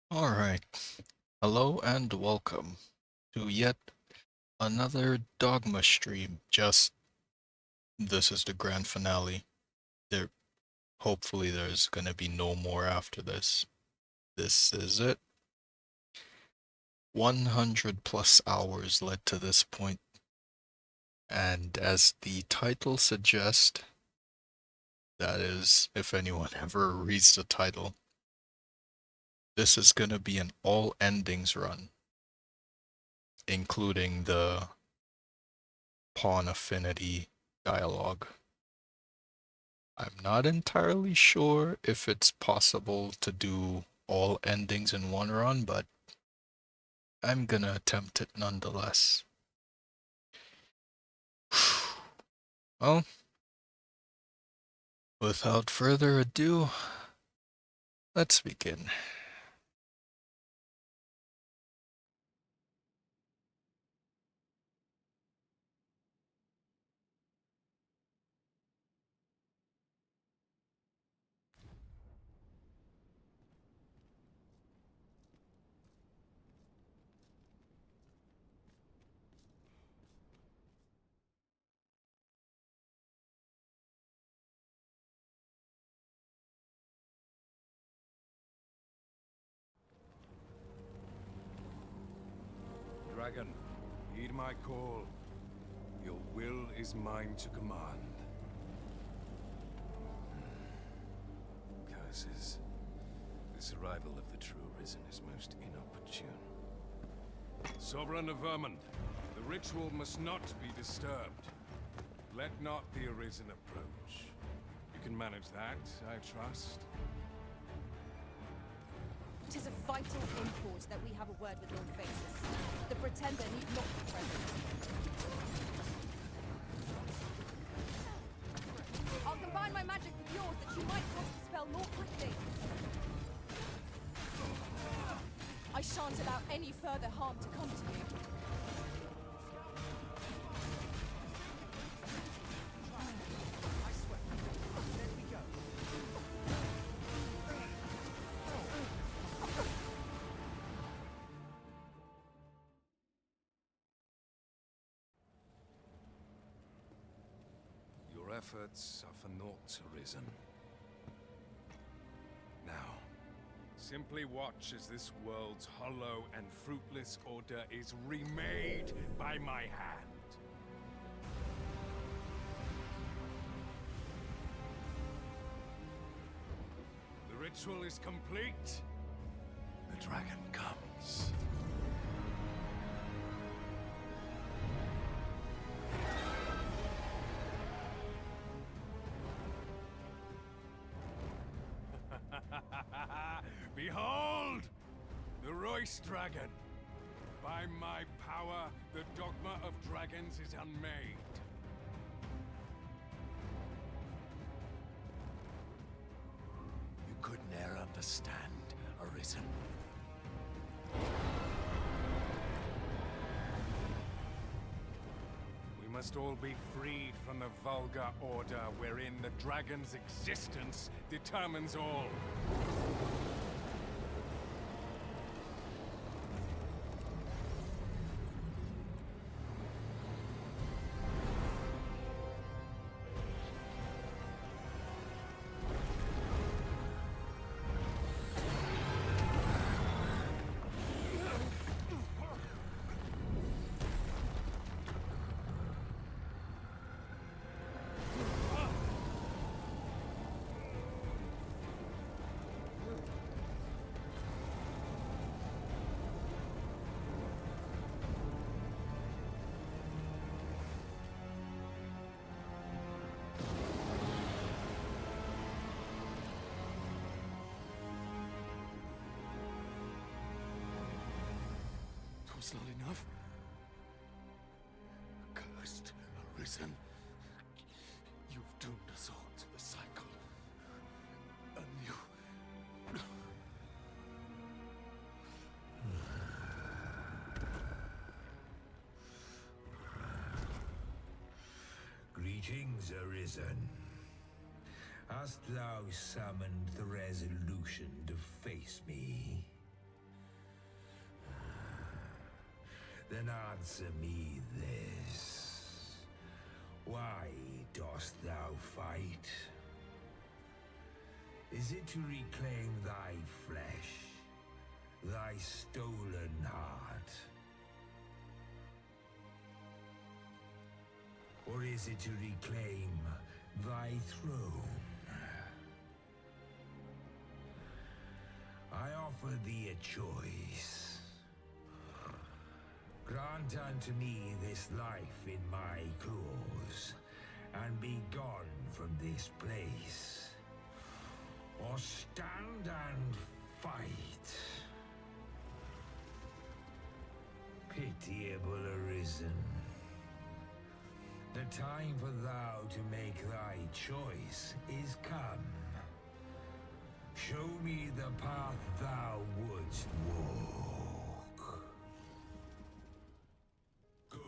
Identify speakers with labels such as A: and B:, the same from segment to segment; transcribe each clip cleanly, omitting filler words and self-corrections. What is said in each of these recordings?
A: Alright, hello and welcome to yet another Dogma stream. Just this is the grand finale. There hopefully there's gonna be no more after this. This is it. 100 plus hours led to this point, and as the title suggests, that is, if anyone ever reads the title, this is gonna be an all endings run, including the pawn affinity dialogue. I'm not entirely sure if it's possible to do all endings in one run, but I'm gonna attempt it nonetheless. Well, without further ado, let's begin.
B: Dragon, heed my call. Your will is mine to command. Curses. This arrival of the true Risen is most inopportune. Sovereign of Vermund, the ritual must not be disturbed. Let not the Arisen approach. You can manage that, I trust.
C: It is of vital import that we have a word with Lord Phasis. The Pretender need not be present. I'll combine my magic with yours that you might cast the spell more quickly. I shan't allow any further harm to come to you. I swear. Let me go.
B: Your efforts are for naught, Arisen. Now, simply watch as this world's hollow and fruitless order is remade by my hand. The ritual is complete. The dragon comes. Behold! The Royce Dragon! By my power, the Dogma of Dragons is unmade. You could ne'er understand, Arisen. We must all be freed from the vulgar order wherein the dragon's existence determines all. Was not enough. Cursed Arisen. You've doomed us all to the cycle. Anew.
D: Greetings, Arisen. Hast thou summoned the resolution to face me? Then answer me this. Why dost thou fight? Is it to reclaim thy flesh, thy stolen heart? Or is it to reclaim thy throne? I offer thee a choice. Grant unto me this life in my claws, and be gone from this place. Or stand and fight. Pitiable Arisen. The time for thou to make thy choice is come. Show me the path thou wouldst walk. Go,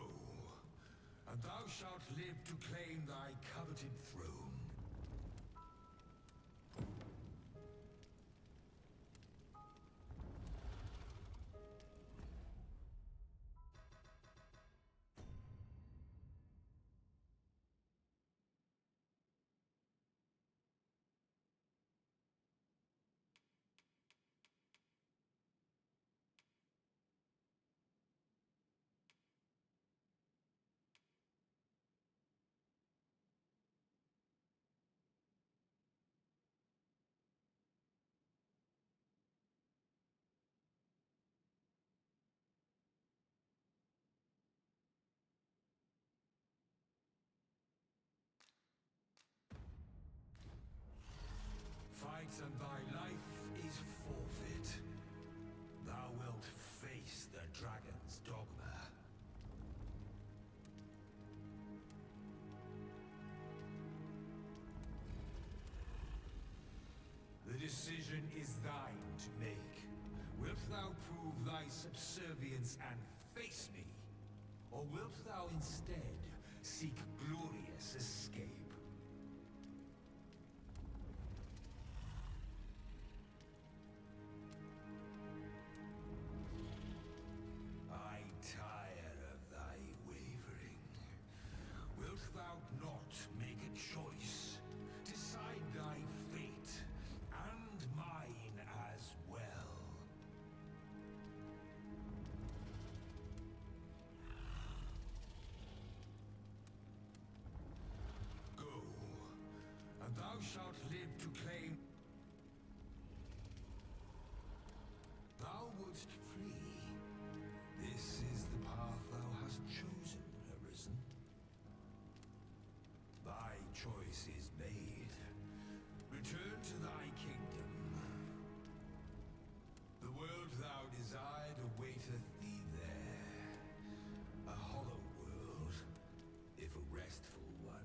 D: and thou shalt live to claim thy coveted throne. Fight and thy life is forfeit. Thou wilt face the dragon's dogma. The decision is thine to make. Wilt thou prove thy subservience and face me? Or wilt thou instead seek glorious escape? I tire of thy wavering. Wilt thou not make a choice? Decide thy fate, and mine as well. Go, and thou shalt live to claim. Thou wouldst flee. This is the path thou hast chosen, Arisen. Thy choice is made. Return to thy kingdom. The world thou desired awaiteth thee there. A hollow world, if a restful one.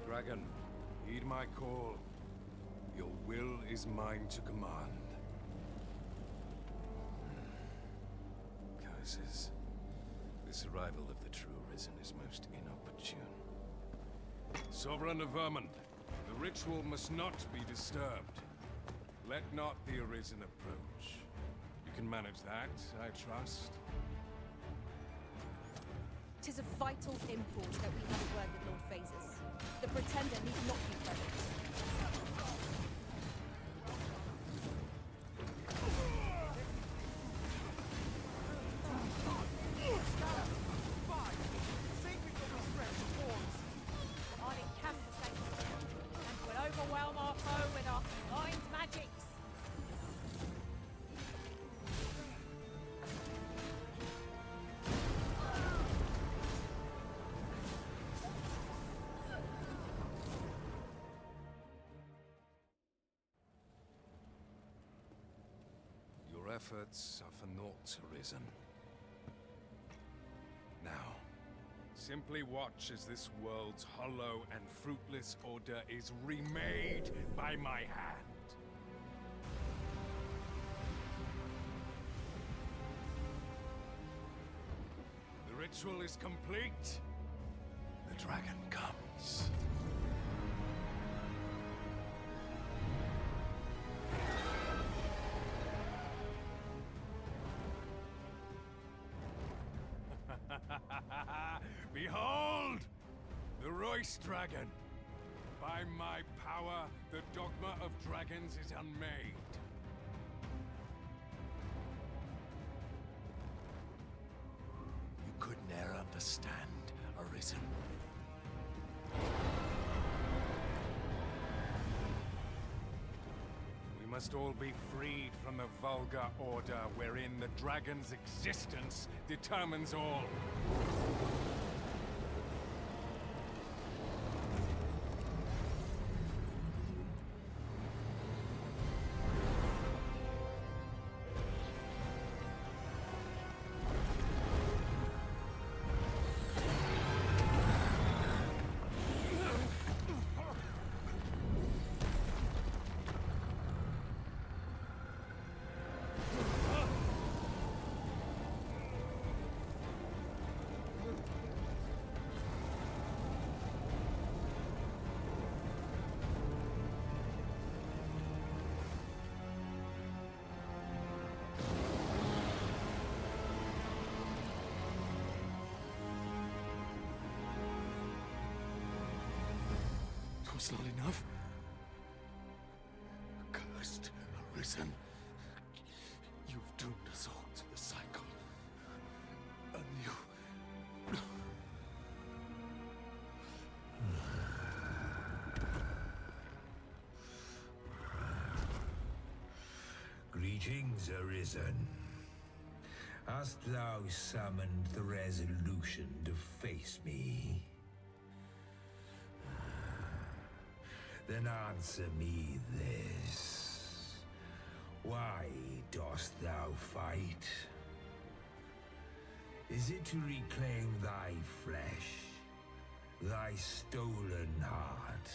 B: Dragon, Heed my call. Your will is mine to command. Kaisers, this arrival of the true Risen is most inopportune. Sovereign of Vermund, the ritual must not be disturbed. Let not the Arisen approach. You can manage that, I trust.
C: 'Tis of vital import that we have a word with Lord Phases. The Pretender need not be present.
E: On it can the Saints, and will overwhelm our foe with our combined magics.
B: Your efforts are for naught, Arisen. Now, simply watch as this world's hollow and fruitless order is remade by my hand. The ritual is complete. The dragon comes. Behold! The Royce Dragon! By my power, the Dogma of Dragons is unmade. You could ne'er understand, Arisen. We must all be freed from the vulgar order wherein the dragon's existence determines all. Was not enough. Cursed, Arisen. You've doomed us all to the cycle. And you...
D: Greetings, Arisen. Hast thou summoned the resolution to face me? Then answer me this. Why dost thou fight? Is it to reclaim thy flesh, thy stolen heart?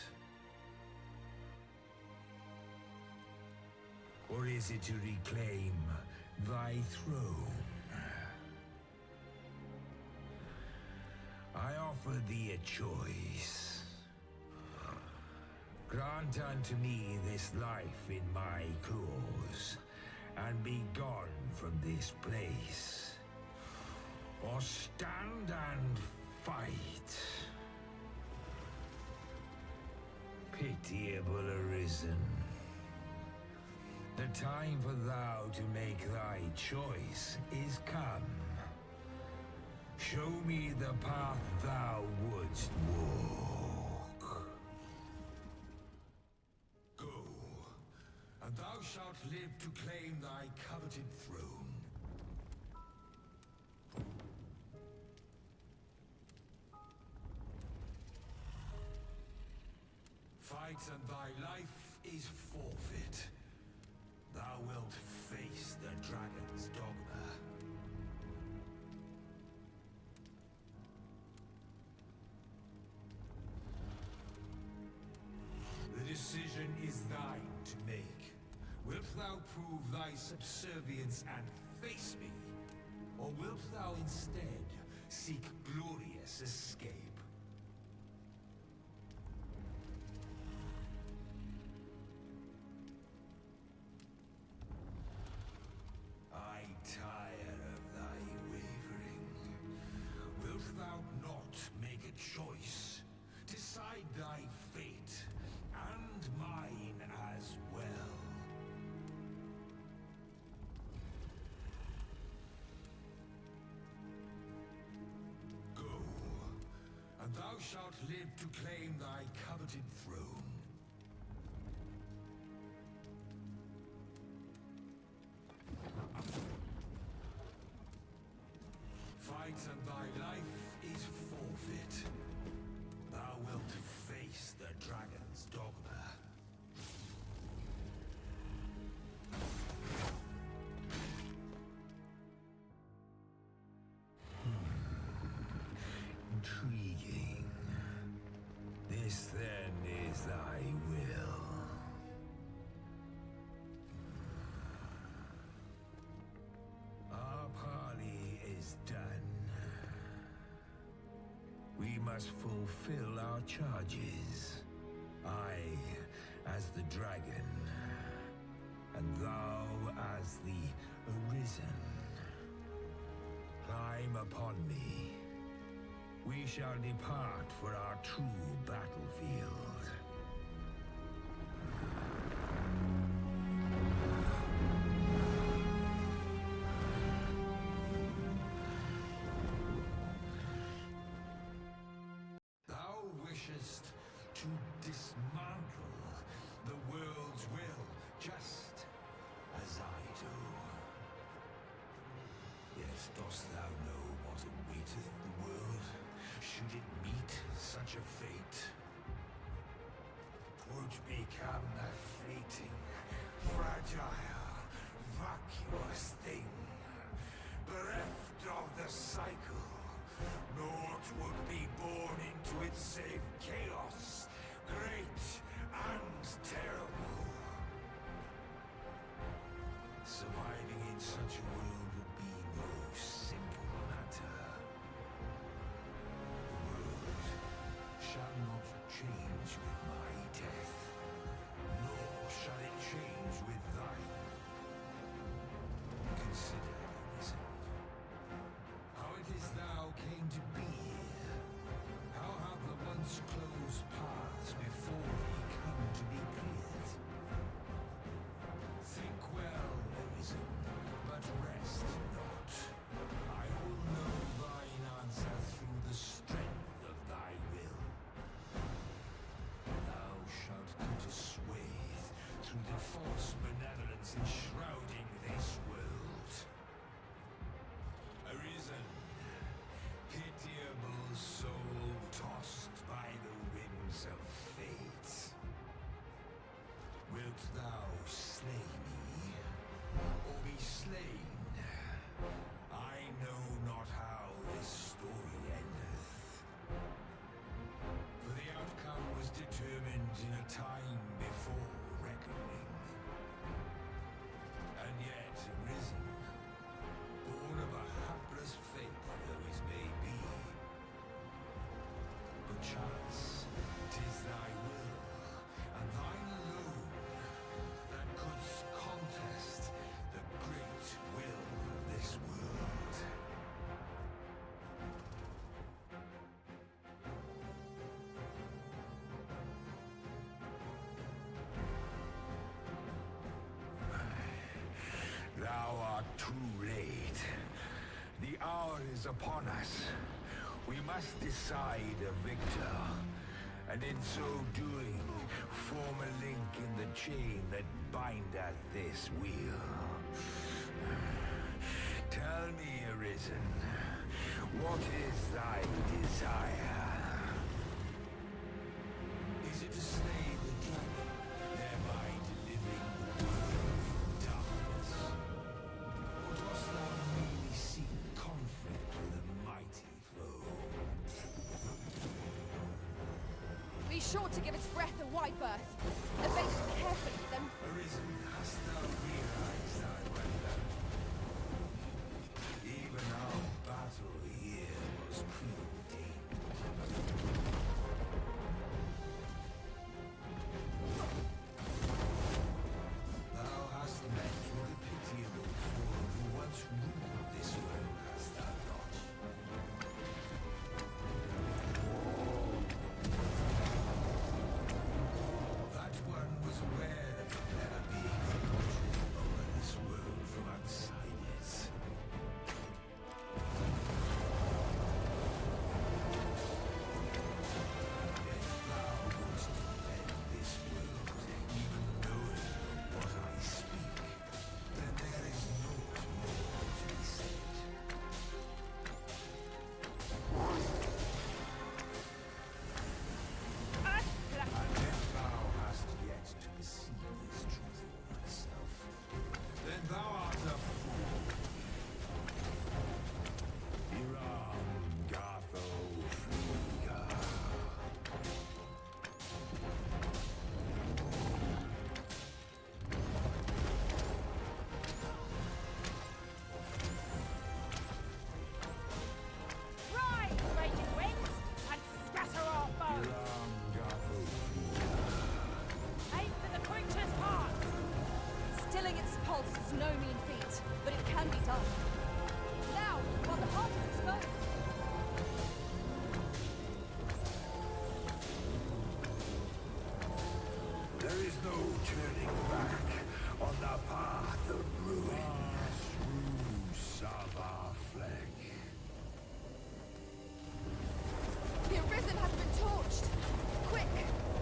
D: Or is it to reclaim thy throne? I offer thee a choice. Grant unto me this life in my claws, and be gone from this place. Or stand and fight. Pitiable Arisen. The time for thou to make thy choice is come. Show me the path thou wouldst walk. Go, and thou shalt live to claim thy coveted throne. Fight and thy life is forfeit. Thou wilt face the dragon's dogma. decision is thine to make. Wilt thou prove thy subservience and face me? Or wilt thou instead seek glorious escape? I tire of thy wavering. Wilt thou not make a choice? Decide thy fate, and mine as well. Go, and thou shalt live to claim thy coveted throne. Fight and thy life is forfeit. Thou wilt face the dragon's dogma. Intriguing. This then is thy will. Our parley is done. We must fulfill our charges. I, as the dragon, and thou as the Arisen. Climb upon me. We shall depart for our true battlefield. Thou wishest to dismantle the world's will, just as I do. Yet dost thou know what awaiteth the world, should it meet such a fate? 'Twould become a fleeting, fragile, vacuous thing, bereft of the cycle. Naught would be born into its save chaos, great and terrible. Surviving in such a world would be no simple matter. The world shall not change with my death, nor shall it change with thine. Consider, Arisen, how it is thou came to be here. How have the once closed paths before thee come to be cleared? Think well, Arisen, but rest not. I will know thine answer through the strength of thy will. Thou shalt put a swathe through the false benevolence enshrouding this world. Arisen, pitiable soul tossed by the winds of fate. Wilt thou slay me, or be slain? I know not how this story endeth. For the outcome was determined in a time before reckoning. And yet, Arisen, born of a hapless fate though his may be, perchance 'tis thy will, and thine alone, that couldst contest the great will of this world. Thou art too late. The hour is upon us. We must decide a victor, and in so doing, form a link in the chain that bindeth this wheel. Tell me, Arisen, what is thy desire? Is it to slay the dragon, thereby delivering the world from darkness? Or dost thou merely seek conflict with a mighty foe?
C: We Be sure to give its breath a wide berth. Evade it carefully, then...
D: Arisen, hast thou realized thy wonder? Even our battle here was preordained. Thou hast met with a pitiable fool who once ruled this world, hast thou not? That one was aware of the never being control over this world from outsiders. Yet thou wouldst defend this world, even knowing what I speak. Then there is naught more to be said. And if thou hast yet to perceive this truth for thyself, then thou art a fool. Iram Gatho Friga.
E: Rise, raging winds, and scatter our foes!
D: Iram Gatho Friga.
E: Aim for the creature's heart!
C: Stilling its pulse is no mean feat, but it can be done. Now, while the heart is exposed.
D: There is no turning back on the path of ruin. Savafleck.
C: The Arisen has been torched! Quick,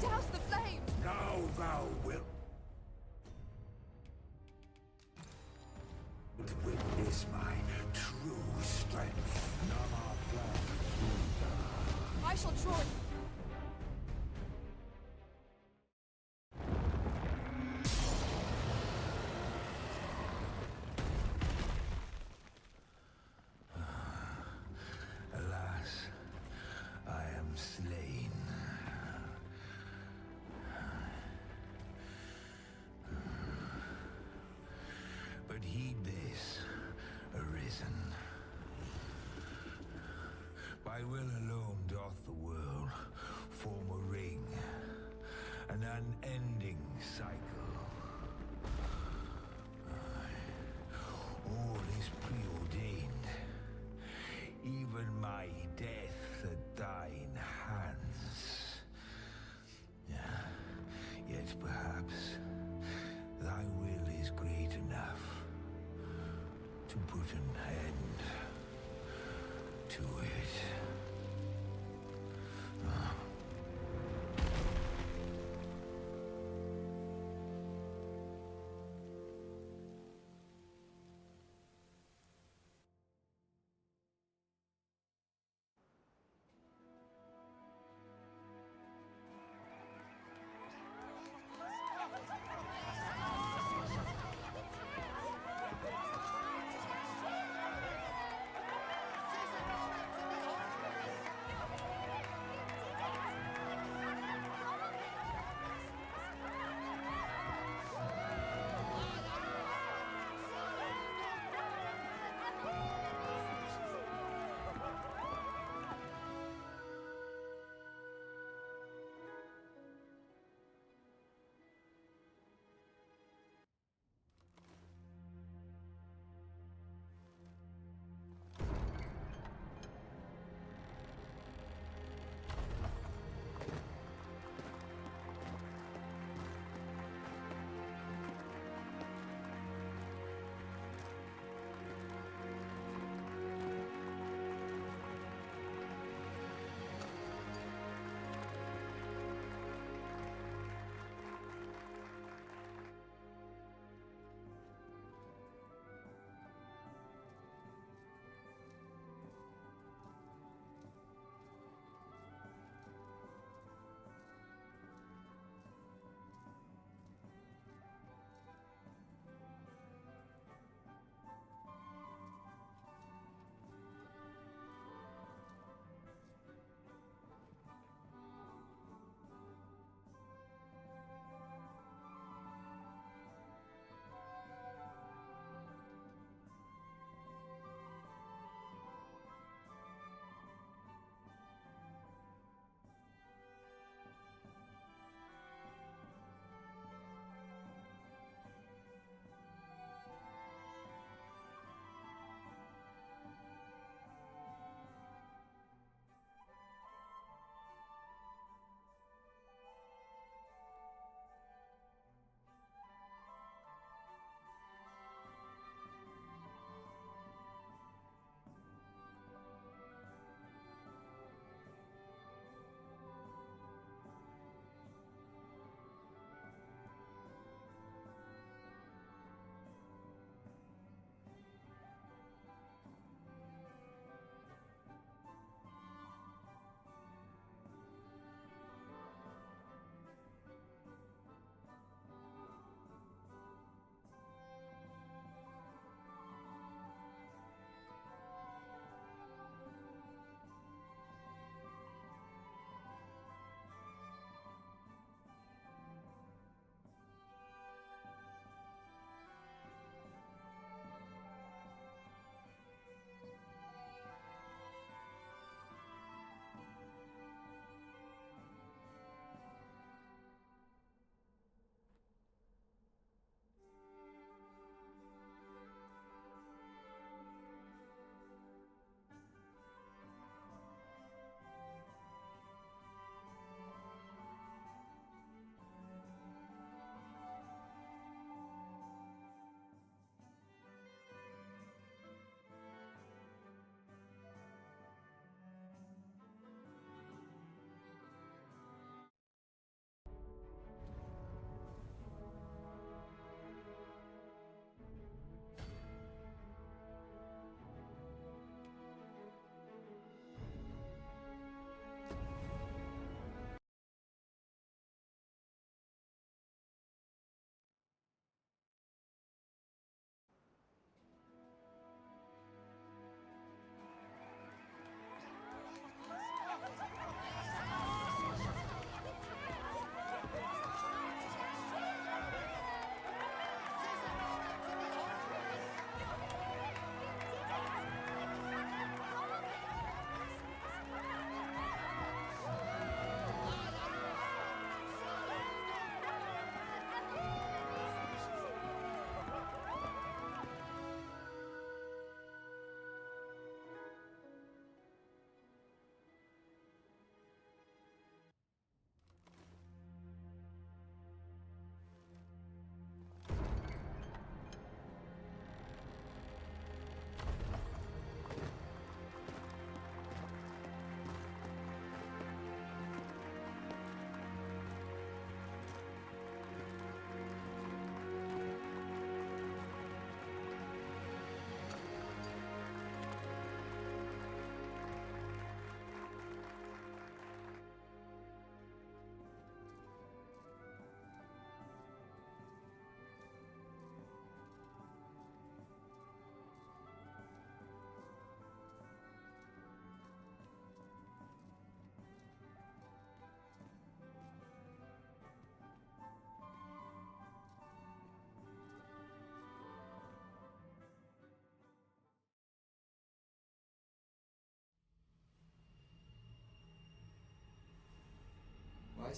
C: douse the flames!
D: Now thou wilt witness my true strength.
C: I shall draw it.
D: Alas, I am slain. But heed this, Arisen. By will alone doth the world form a ring, an unending cycle. All is preordained, even my death at thine hands. Yet perhaps thy will is great enough to put an end to it.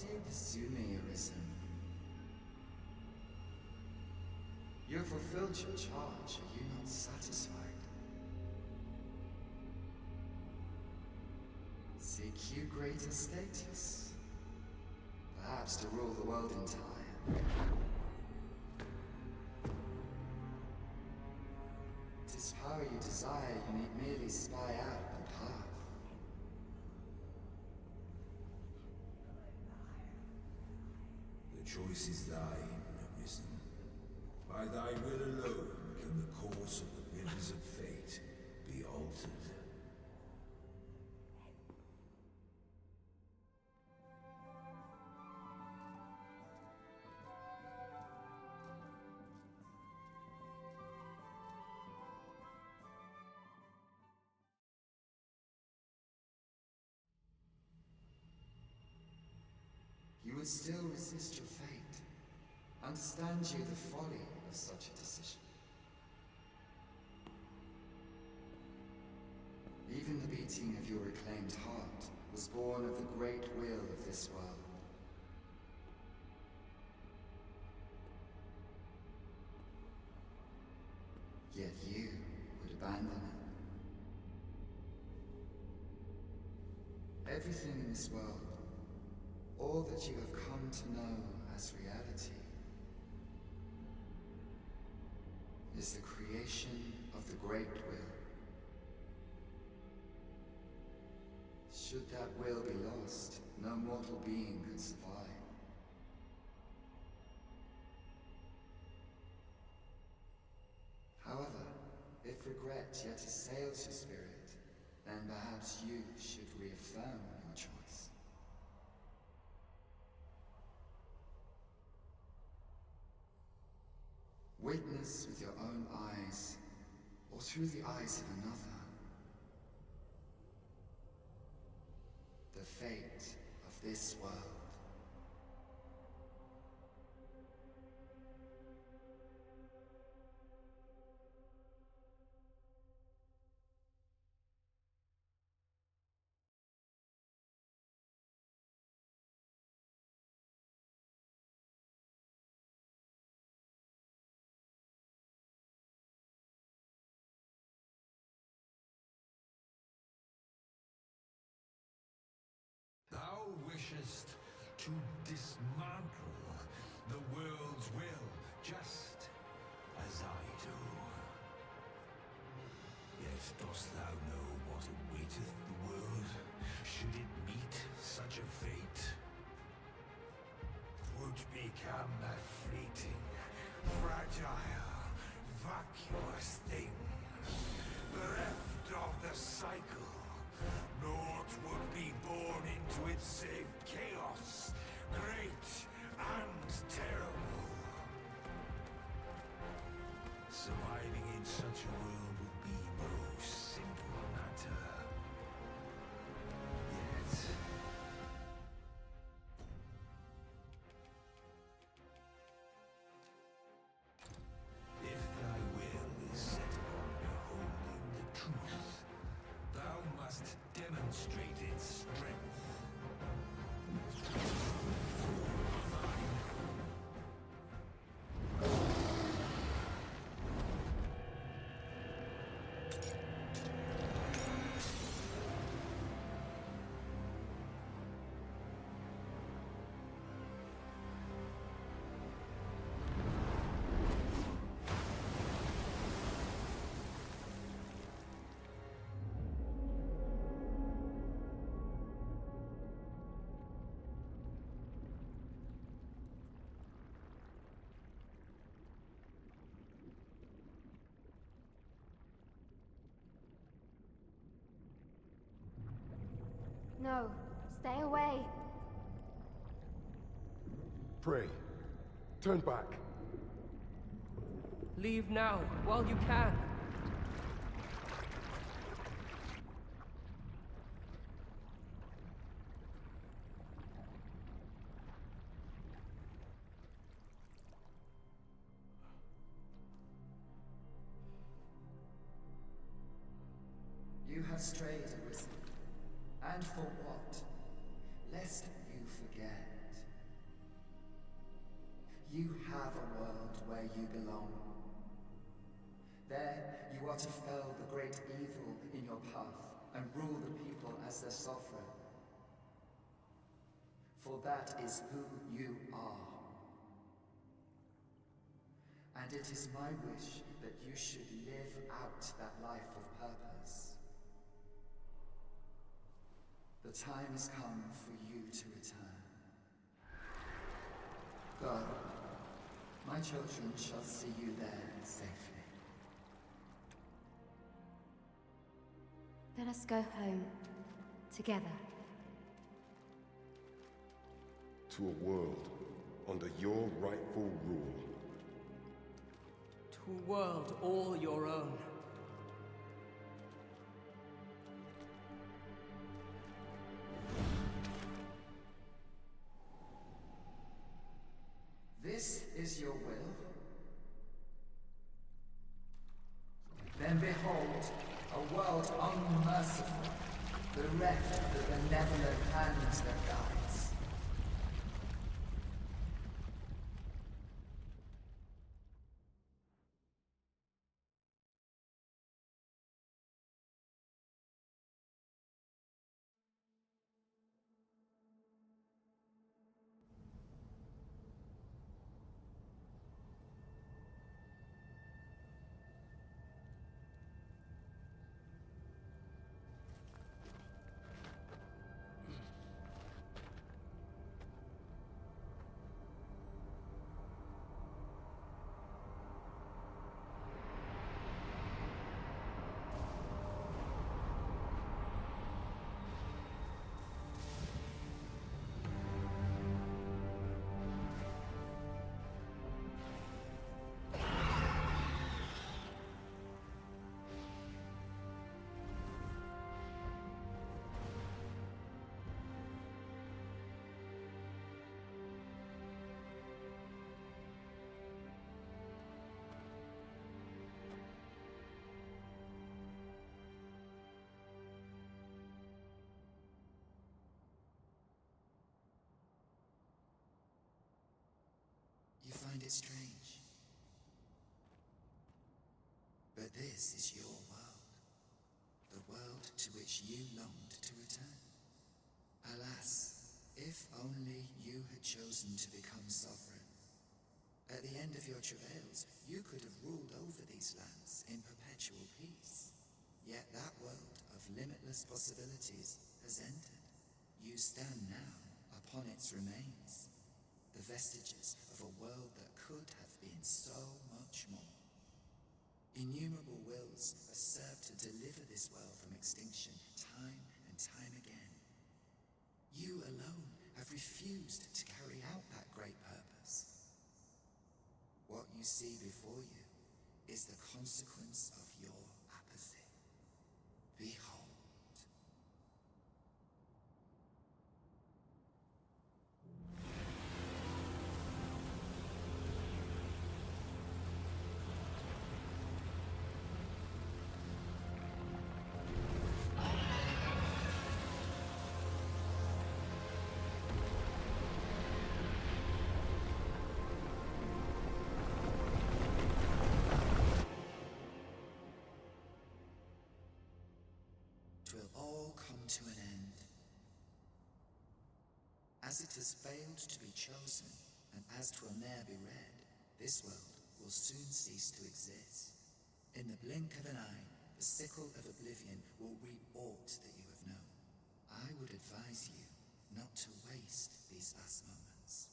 F: do you pursue me, Arisen? You have fulfilled your charge, are you not satisfied? Seek you greater status? Perhaps to rule the world entire? Tis power you desire, you need merely spy out the path.
D: The choice is thine, Arisen. By thy will alone can the course of the rivers of fate be altered.
F: You would still resist your fate. Understand you the folly of such a decision. Even the beating of your reclaimed heart was born of the great will of this world. Yet you would abandon it. Everything in this world, all that you have come to know as reality, is the creation of the Great Will. Should that will be lost, no mortal being could survive. However, if regret yet assails your spirit, then perhaps you should reaffirm your choice. Witness with your own eyes, or through the eyes of another, the fate of this world.
D: Thou wishest to dismantle the world's will, just as I do. Yet dost thou know what awaiteth the world, should it meet such a fate? 'Twould become a fleeting, fragile, vacuous thing, bereft of the cycle. Naught would be born into it save chaos, great and terrible. Surviving in such a world would be no simple matter. Yet... if thy will is set upon beholding the truth, thou must demonstrate its strength.
G: No, stay away.
H: Pray. Turn back.
I: Leave now, while you can.
F: You have strayed, Arisen. And for what? Lest you forget. You have a world where you belong. There, you are to fell the great evil in your path and rule the people as their sovereign. For that is who you are. And it is my wish that you should live out that life of purpose. The time has come for you to return. Go. My children shall see you there safely.
G: Let us go home. Together.
H: To a world under your rightful rule.
I: To a world all your own.
F: This is your will? Then behold, a world unmerciful, bereft of the benevolent hand that guides. You find it strange. But this is your world. The world to which you longed to return. Alas, if only you had chosen to become sovereign. At the end of your travails, you could have ruled over these lands in perpetual peace. Yet that world of limitless possibilities has ended. You stand now upon its remains. The vestiges of a world that could have been so much more. Innumerable wills have served to deliver this world from extinction time and time again. You alone have refused to carry out that great purpose. What you see before you is the consequence of your apathy. Behold. Will all come to an end. As it has failed to be chosen, and as 'twill ne'er be read, this world will soon cease to exist. In the blink of an eye, the sickle of oblivion will reap aught that you have known. I would advise you not to waste these last moments.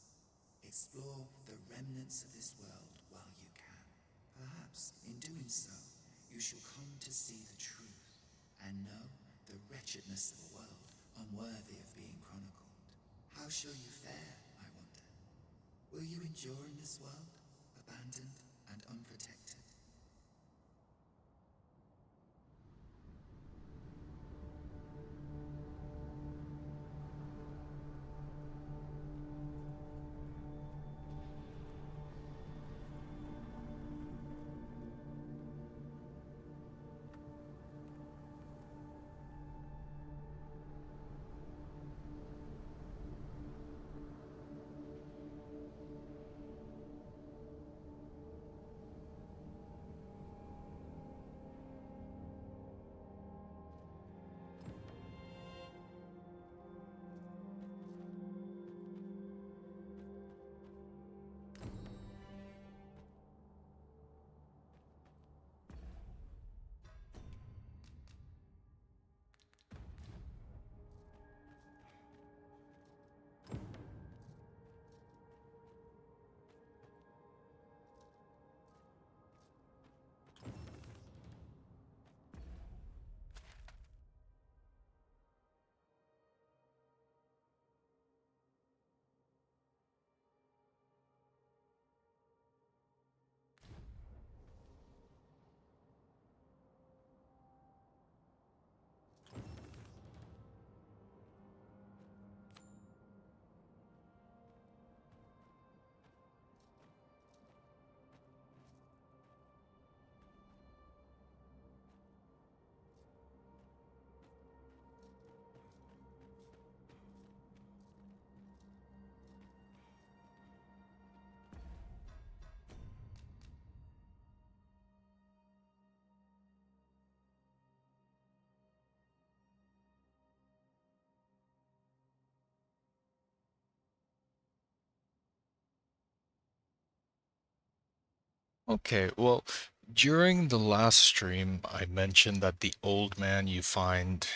F: Explore the remnants of this world while you can. Perhaps, in doing so, you shall come to see the truth, and know the wretchedness of a world unworthy of being chronicled. How shall you fare, I wonder? Will you endure in this world, abandoned and unprotected?
A: Okay, well, during the last stream, I mentioned that the old man you find,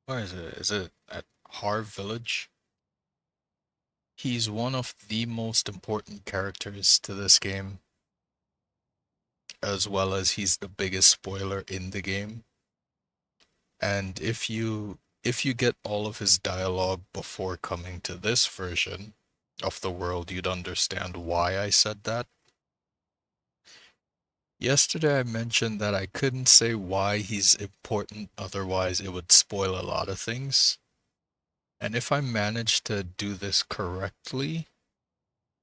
A: where is it? Is it at Harv Village? He's one of the most important characters to this game, as well as he's the biggest spoiler in the game. And if you get all of his dialogue before coming to this version of the world, you'd understand why I said that. Yesterday I mentioned that I couldn't say why he's important, otherwise it would spoil a lot of things. And if I manage to do this correctly,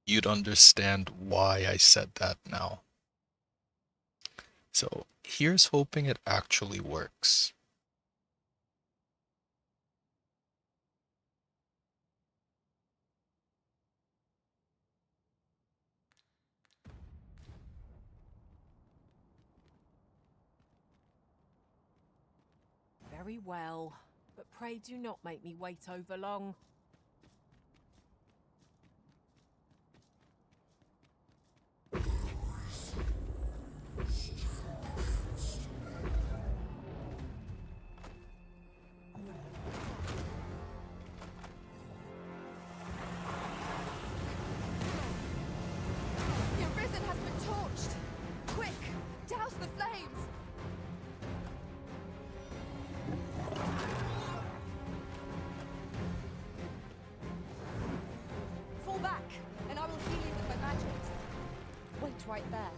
A: you'd understand why I said that now. So here's hoping it actually works.
E: Very well, but pray do not make me wait over long.
C: The Arisen has been torched! Quick! Douse the flames! Fall back, and I will heal you with my magics. Wait right there.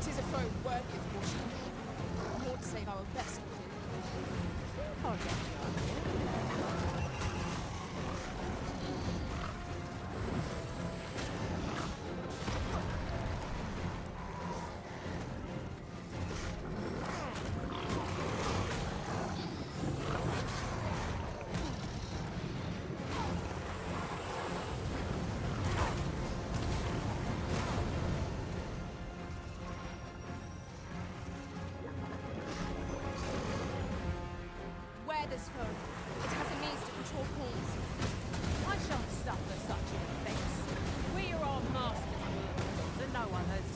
C: Tis a foe worthy of caution. More to save our best will do.
E: I'll get you.
C: Wear this foe. It has a means to control pawns.
E: I shan't suffer such effects. We are our masters' workers, and no others.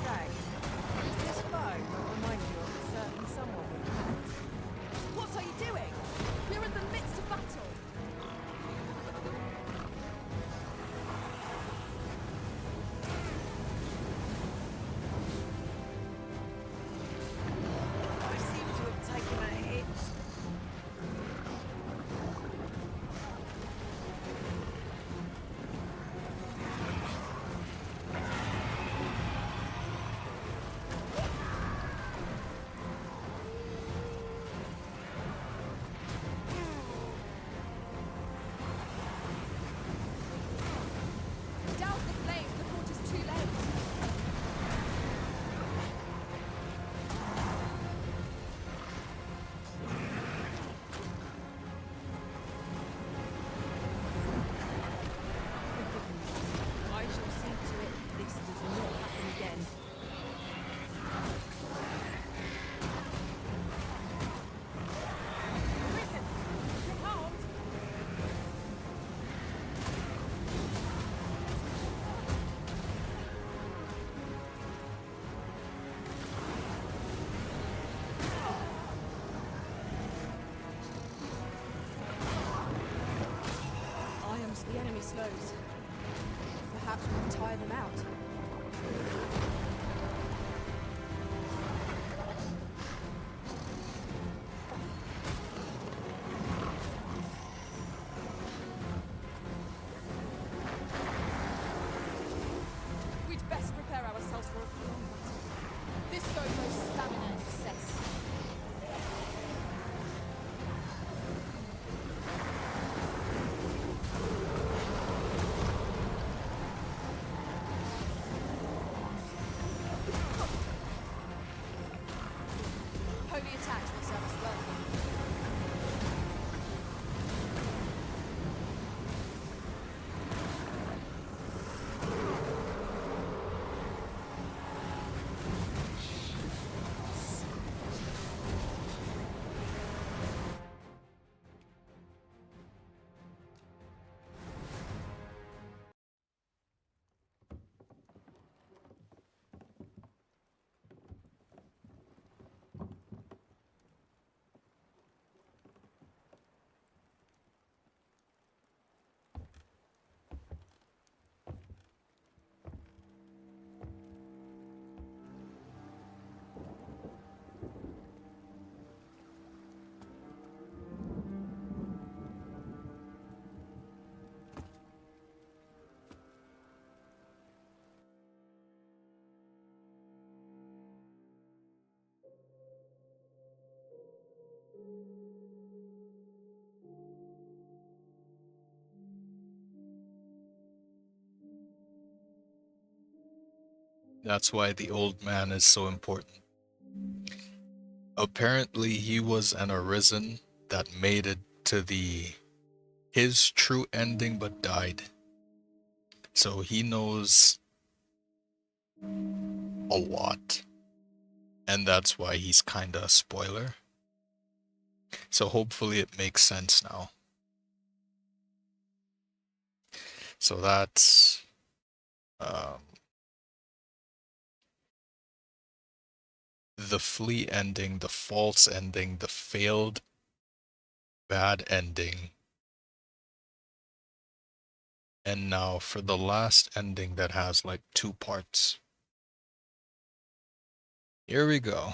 E: Say, is this foe remind you of a certain someone we met?
C: What are you doing? We're in the midst of battle.
E: I seem to have taken a hit.
C: Douse the flames before it is too late.
E: I shall see to it this does not happen again.
C: Risen! You're harmed! I am the enemy slows. Perhaps we can tire them out. We'd best prepare ourselves for a prolonged battle. This foe boasts stamina and excess.
A: That's why the old man is so important. Apparently, he was an arisen that made it to the his true ending but died. So he knows a lot. And that's why he's kinda a spoiler. So hopefully it makes sense now. So that's um, the flea ending, the false ending, the failed bad ending. And now for the last ending that has like two parts. Here we go.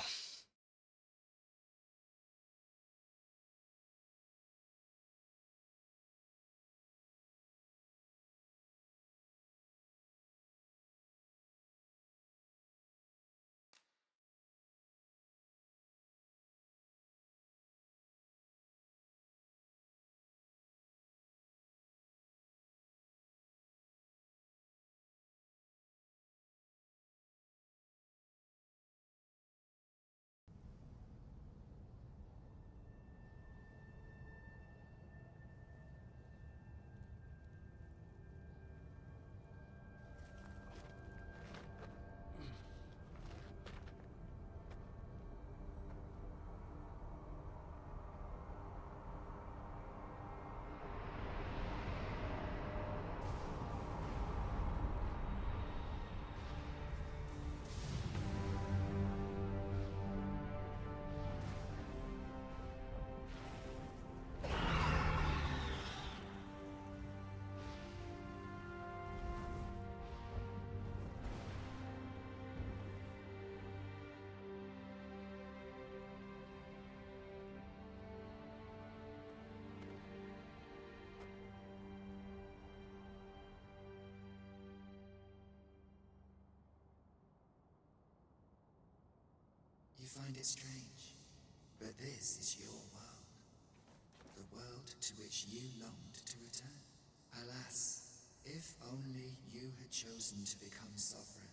F: You find it strange, but this is your world. The world to which you longed to return. Alas, if only you had chosen to become sovereign.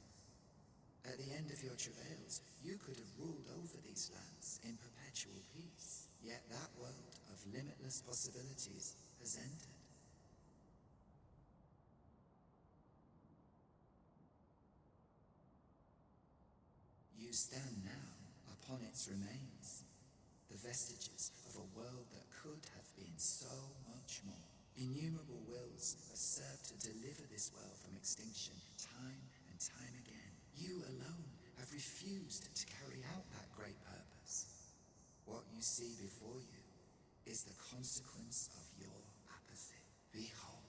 F: At the end of your travails, you could have ruled over these lands in perpetual peace. Yet that world of limitless possibilities has ended. You stand now upon its remains, the vestiges of a world that could have been so much more. Innumerable wills have served to deliver this world from extinction time and time again. You alone have refused to carry out that great purpose. What you see before you is the consequence of your apathy. Behold.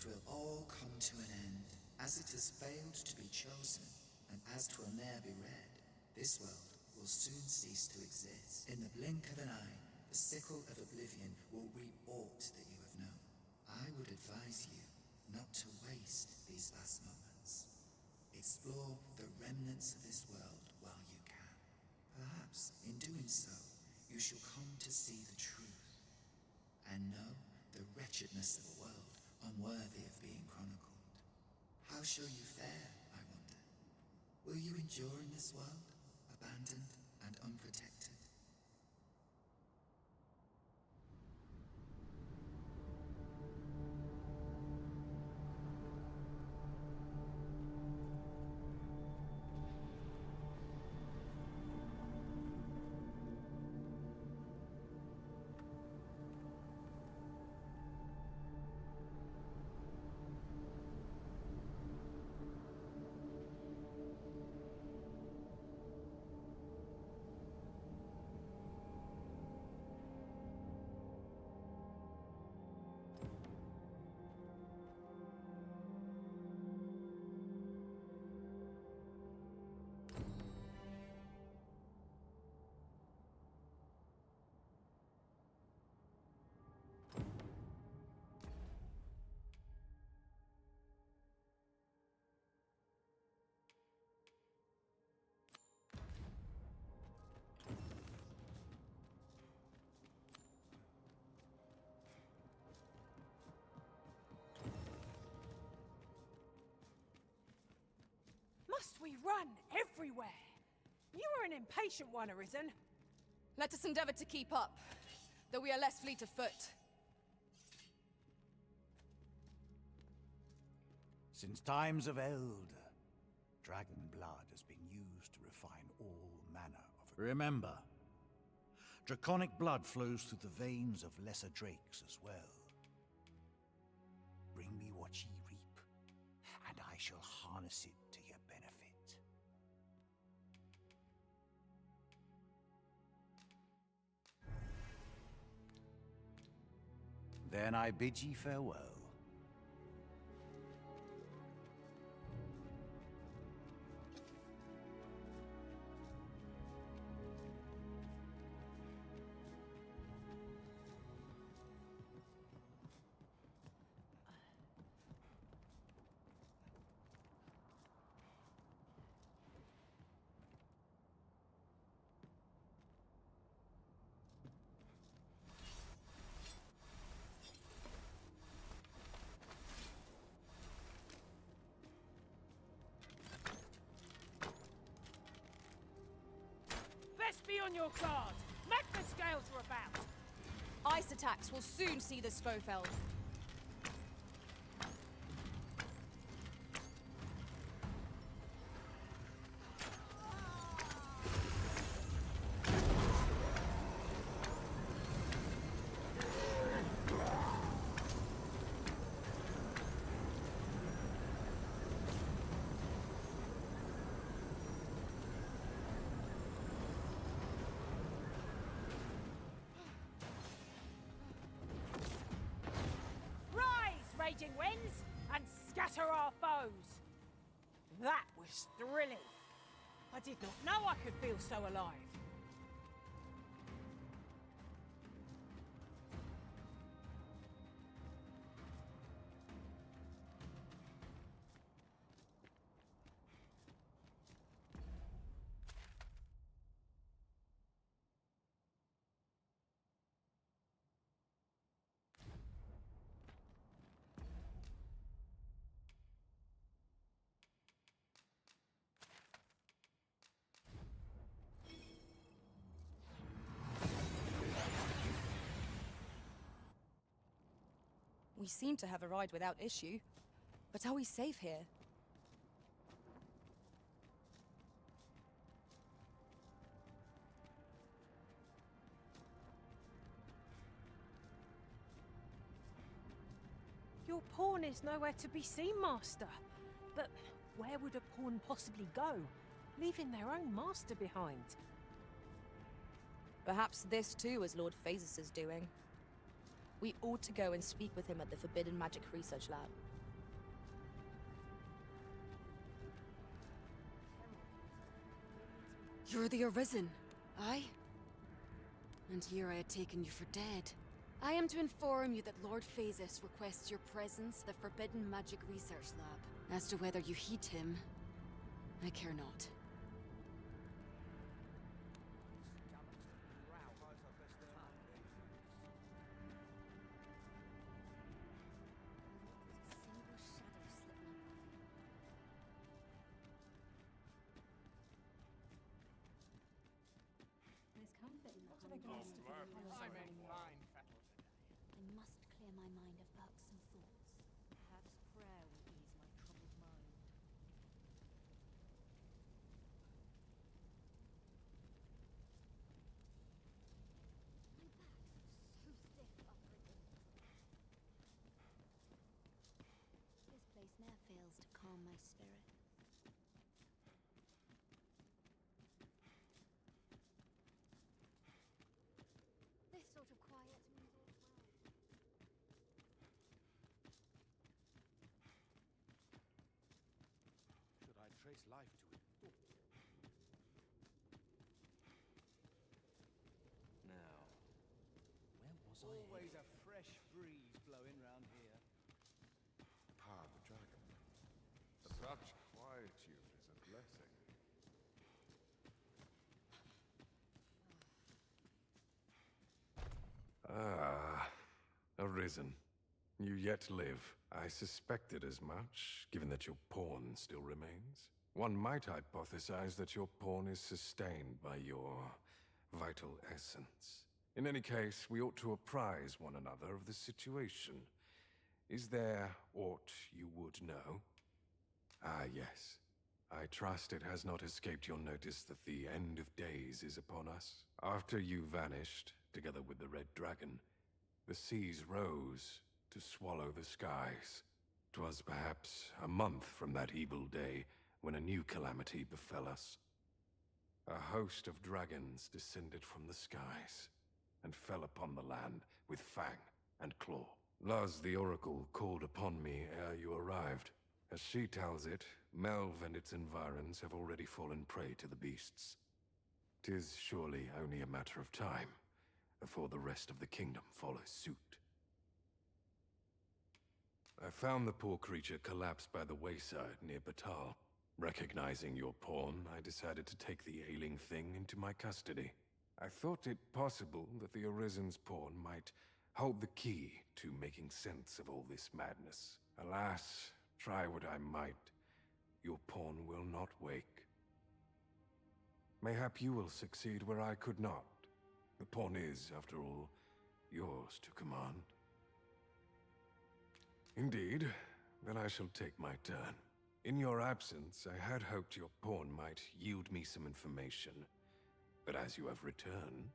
F: Twill all come to an end, as it has failed to be chosen, and as twill ne'er be read. This world will soon cease to exist. In the blink of an eye, the sickle of oblivion will reap aught that you have known. I would advise you not to waste these last moments. Explore the remnants of this world while you can. Perhaps, in doing so, you shall come to see the truth and know the wretchedness of a world unworthy of being chronicled. How shall you fare, I wonder? Will you endure in this world, abandoned and unprotected?
E: run everywhere. You were an impatient one, Arisen.
C: Let us endeavor to keep up, though we are less fleet of foot.
J: Since times of eld, dragon blood has been used to refine all manner of... Remember, draconic blood flows through the veins of lesser drakes as well. Bring me what ye reap, and I shall harness it to your benefit. Then I bid ye farewell.
E: Best be on your guard. Make the scales are about.
C: Ice attacks will soon see the Skofeld.
E: Raging winds and scatter our foes. That was thrilling. I did not know I could feel so alive.
C: We seem to have arrived without issue. But are we safe here?
E: Your pawn is nowhere to be seen, Master. But where would a pawn possibly go, leaving their own master behind?
C: Perhaps this too is Lord Phases' doing. We ought to go and speak with him at the Forbidden Magic Research Lab.
K: You're the Arisen, aye? And here I had taken you for dead. I am to inform you that Lord Phases requests your presence at the Forbidden Magic Research Lab. As to whether you heed him, I care not.
G: I must clear my mind of irksome thoughts.
C: Perhaps prayer will ease my troubled mind.
G: My back's so stiff upright. This place ne'er fails to calm my spirit. This sort of quiet means all well.
L: Should I trace life to it? Now, where was I?
M: Always a fresh breeze blowing round here.
H: The power of the dragon. Such quietude is a blessing.
B: Ah, Arisen. You yet live. I suspected as much, given that your pawn still remains. One might hypothesize that your pawn is sustained by your vital essence. In any case, we ought to apprise one another of the situation. Is there aught you would know? Ah, yes. I trust it has not escaped your notice that the end of days is upon us. After you vanished, together with the Red Dragon, the seas rose to swallow the skies. 'Twas perhaps a month from that evil day when a new calamity befell us. A host of dragons descended from the skies and fell upon the land with fang and claw. Laz the Oracle called upon me ere you arrived. As she tells it, Melve and its environs have already fallen prey to the beasts. 'Tis surely only a matter of time before the rest of the kingdom follows suit. I found the poor creature collapsed by the wayside near Batal. Recognizing your pawn, I decided to take the ailing thing into my custody. I thought it possible that the Arisen's pawn might hold the key to making sense of all this madness. Alas, try what I might, your pawn will not wake. Mayhap you will succeed where I could not. The pawn is, after all, yours to command. Indeed, then I shall take my turn. In your absence, I had hoped your pawn might yield me some information. But as you have returned,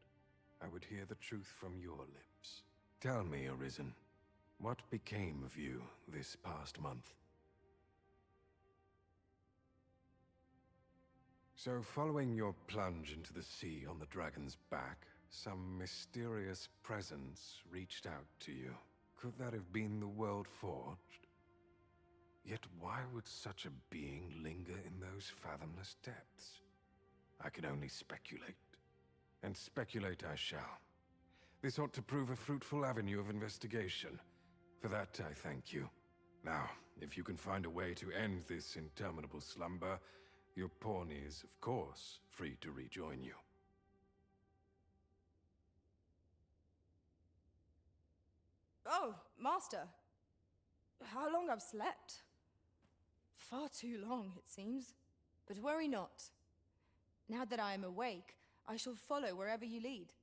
B: I would hear the truth from your lips. Tell me, Arisen, what became of you this past month? So, following your plunge into the sea on the dragon's back, some mysterious presence reached out to you. Could that have been the World Forged? Yet why would such a being linger in those fathomless depths? I can only speculate. And speculate I shall. This ought to prove a fruitful avenue of investigation. For that, I thank you. Now, if you can find a way to end this interminable slumber, your pawn is, of course, free to rejoin you.
C: Oh, Master. How long I've slept? Far too long, it seems. But worry not. Now that I am awake, I shall follow wherever you lead.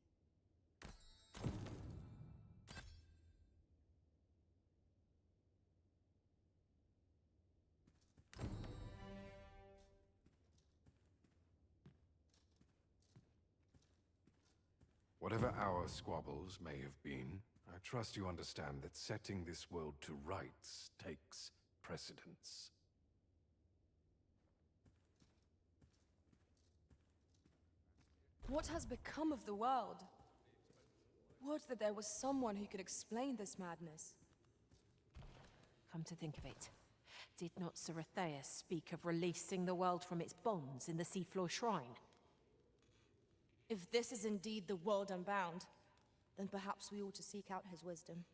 B: Whatever our squabbles may have been, I trust you understand that setting this world to rights takes precedence.
C: What has become of the world? Would that there was someone who could explain this madness.
E: Come to think of it, did not Ceratheus speak of releasing the world from its bonds in the Seafloor Shrine?
C: If this is indeed the world unbound, then perhaps we ought to seek out his wisdom.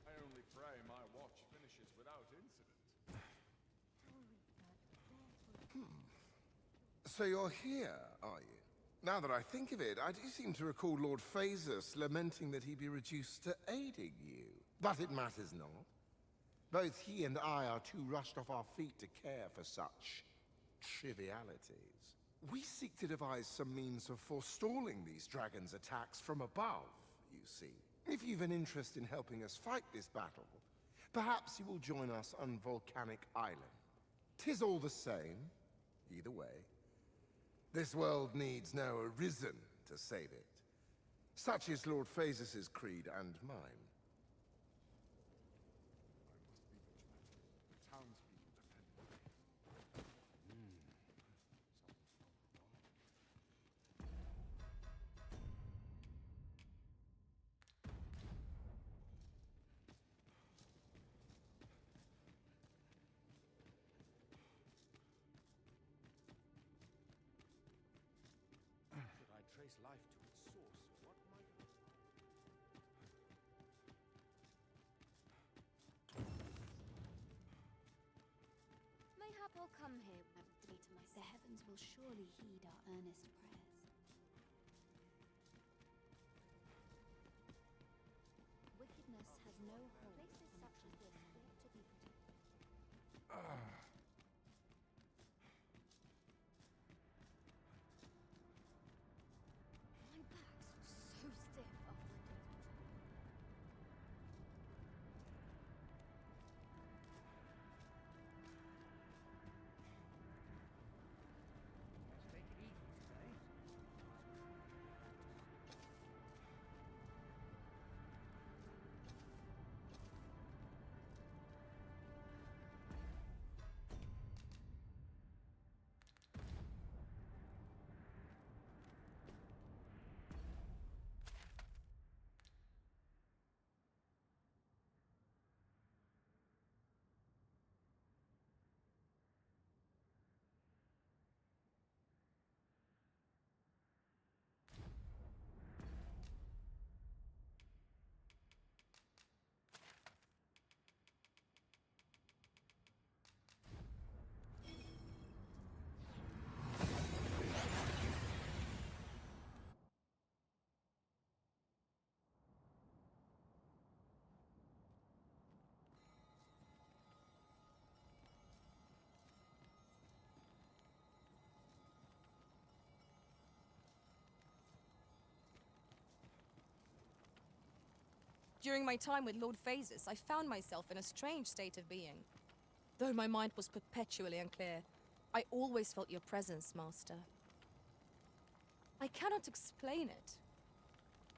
H: I only pray my watch finishes without incident.
N: So you're here, are you? Now that I think of it, I do seem to recall Lord Phasus lamenting that he be reduced to aiding you. But it matters not. Both he and I are too rushed off our feet to care for such trivialities. We seek to devise some means of forestalling these dragons' attacks from above, you see. If you've an interest in helping us fight this battle, perhaps you will join us on Volcanic Island. 'Tis all the same, either way. This world needs no Arisen to save it. Such is Lord Phasus' creed and mine.
H: The townspeople depend on me.
L: Should I trace life to its source, what might I find?
G: Mayhap I'll come here when I'm The heavens will surely heed our earnest prayers. Wickedness has no hold on
L: Places
G: a
L: such as this ought to be protected.
G: My back's so stiff after a day's patrol.
M: Let's take it easy today.
C: During my time with Lord Phases, I found myself in a strange state of being. Though my mind was perpetually unclear, I always felt your presence, Master. I cannot explain it.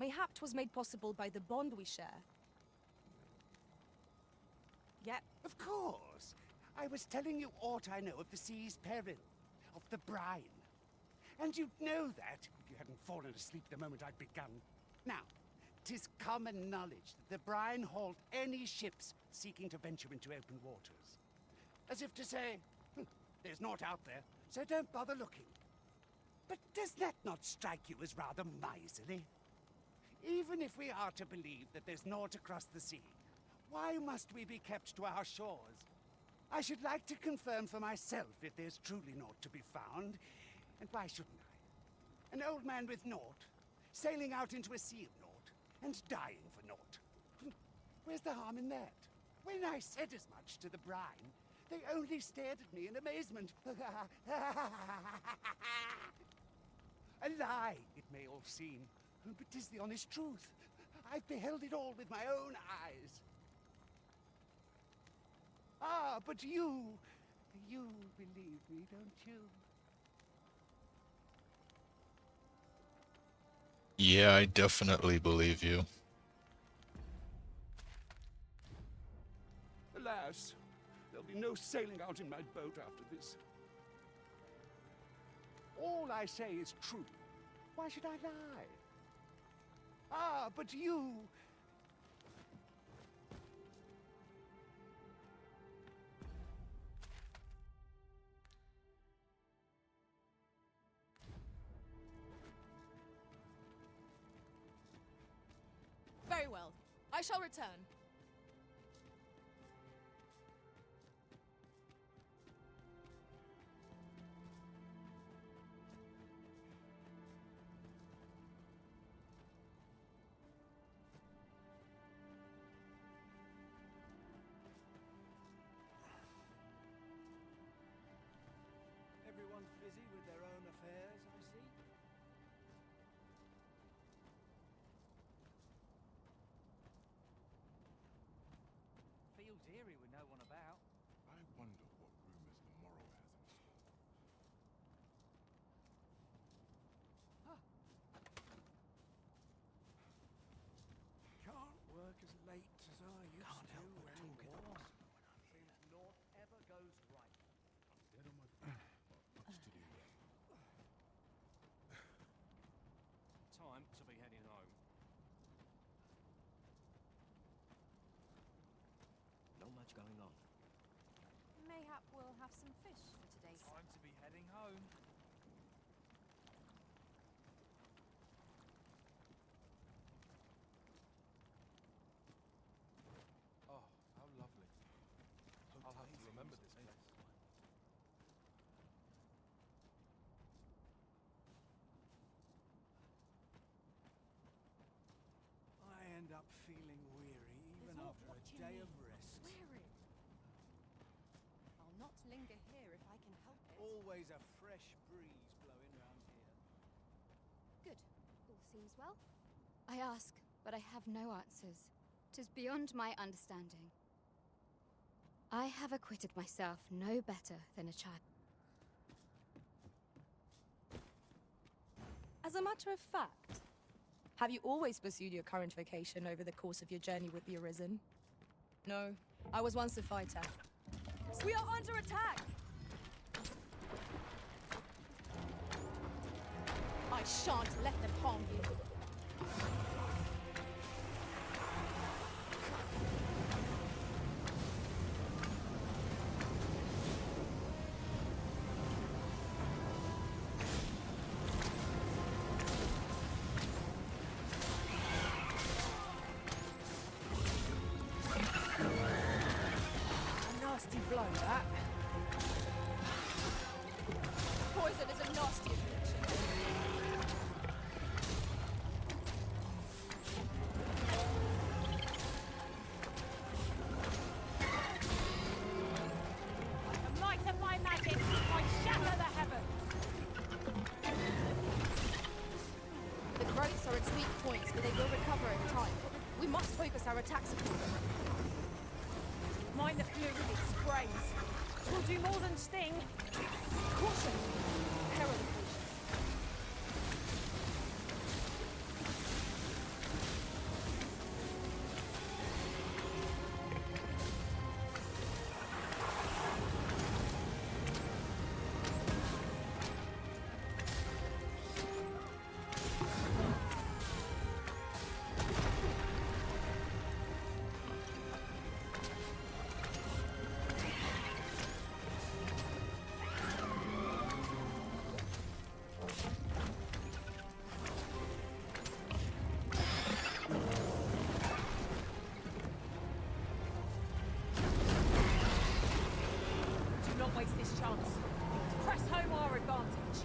C: Mayhap 'twas made possible by the bond we share.
M: Yep, of course. I was telling you aught I know of the sea's peril, of the brine. And you'd know that if you hadn't fallen asleep the moment I'd begun. Now, 'tis common knowledge that the brine halt any ships seeking to venture into open waters. As if to say, there's naught out there, so don't bother looking. But does that not strike you as rather miserly? Even if we are to believe that there's naught across the sea, why must we be kept to our shores? I should like to confirm for myself if there's truly naught to be found. And why shouldn't I? An old man with naught, sailing out into a sea of naught, and dying for naught. Where's the harm in that? When I said as much to the brine, they only stared at me in amazement. A lie, it may all seem, but 'tis the honest truth. I've beheld it all with my own eyes. Ah, but you believe me, don't you?
A: Yeah, I definitely believe you.
M: Alas, there'll be no sailing out in my boat after this. All I say is true. Why should I lie? Ah, but you...
C: Very well. I shall return.
M: Everyone's busy with their own affairs, I see. Feels eerie with no one about.
H: I wonder what rumors the Morrow has in store.
M: Can't work as late as I used to anymore. Seems naught ever goes right.
H: I'm dead on my feet, but much to do yet.
L: Time to be heading home. Not much going on.
C: Mayhap we'll have some fish for today's
M: Time to be heading home.
H: Oh, how lovely. I'll have to remember this place.
J: up feeling weary even after a day of rest.
C: Weary. I'll not linger here if I can help it.
J: Always a fresh breeze blowing round here.
G: Good. All seems well. I ask, but I have no answers. 'Tis beyond my understanding. I have acquitted myself no better than a child.
C: As a matter of fact, have you always pursued your current vocation over the course of your journey with the Arisen? No, I was once a fighter. We are under attack! I shan't let them harm you.
E: A nasty blow, that.
C: Poison is a nasty affliction.
E: The might of my magic, I shatter the heavens.
C: The growths are its weak points, but they will recover over time. We must focus our attacks upon them.
E: Mind the fury with its sprays. Will do more than sting.
C: Caution! Peril approaches.
E: Do not waste this chance. Press home our advantage.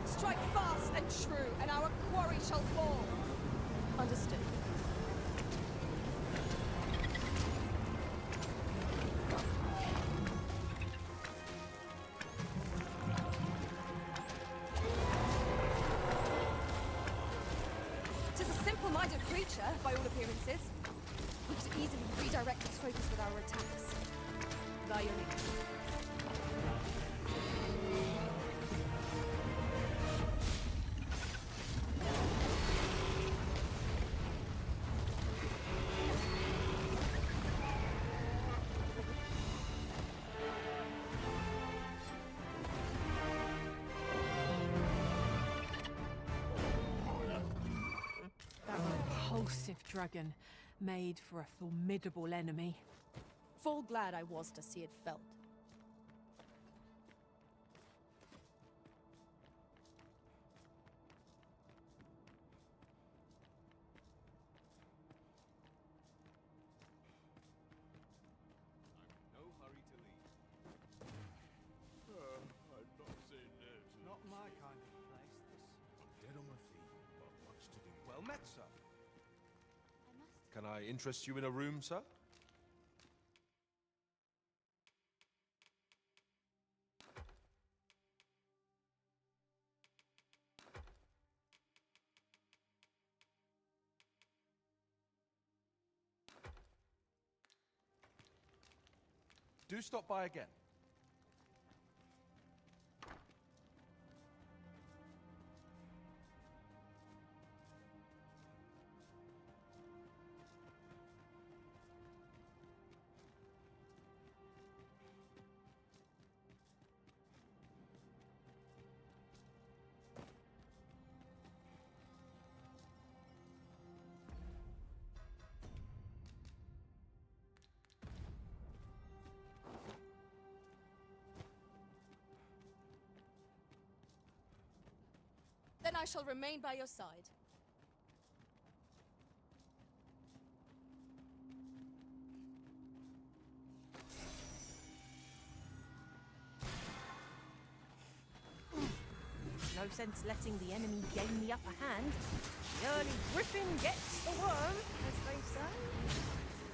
C: Strike fast and true, and our quarry shall fall. Understood. Tis a simple-minded creature, by all appearances. We could easily redirect its focus with our attacks. Thy own.
E: That repulsive dragon, made for a formidable enemy.
C: Full glad I was to see it felled.
H: No hurry to leave.
B: I'd not say no to
J: Not my kind of place, this.
H: I'm dead on my feet, but much to do.
L: Well met, sir.
G: I must.
L: Can I interest you in a room, sir? Do stop by again.
C: Then I shall remain by your side.
L: Now
E: no sense letting the enemy gain the upper hand. The early griffin gets the worm, as they say.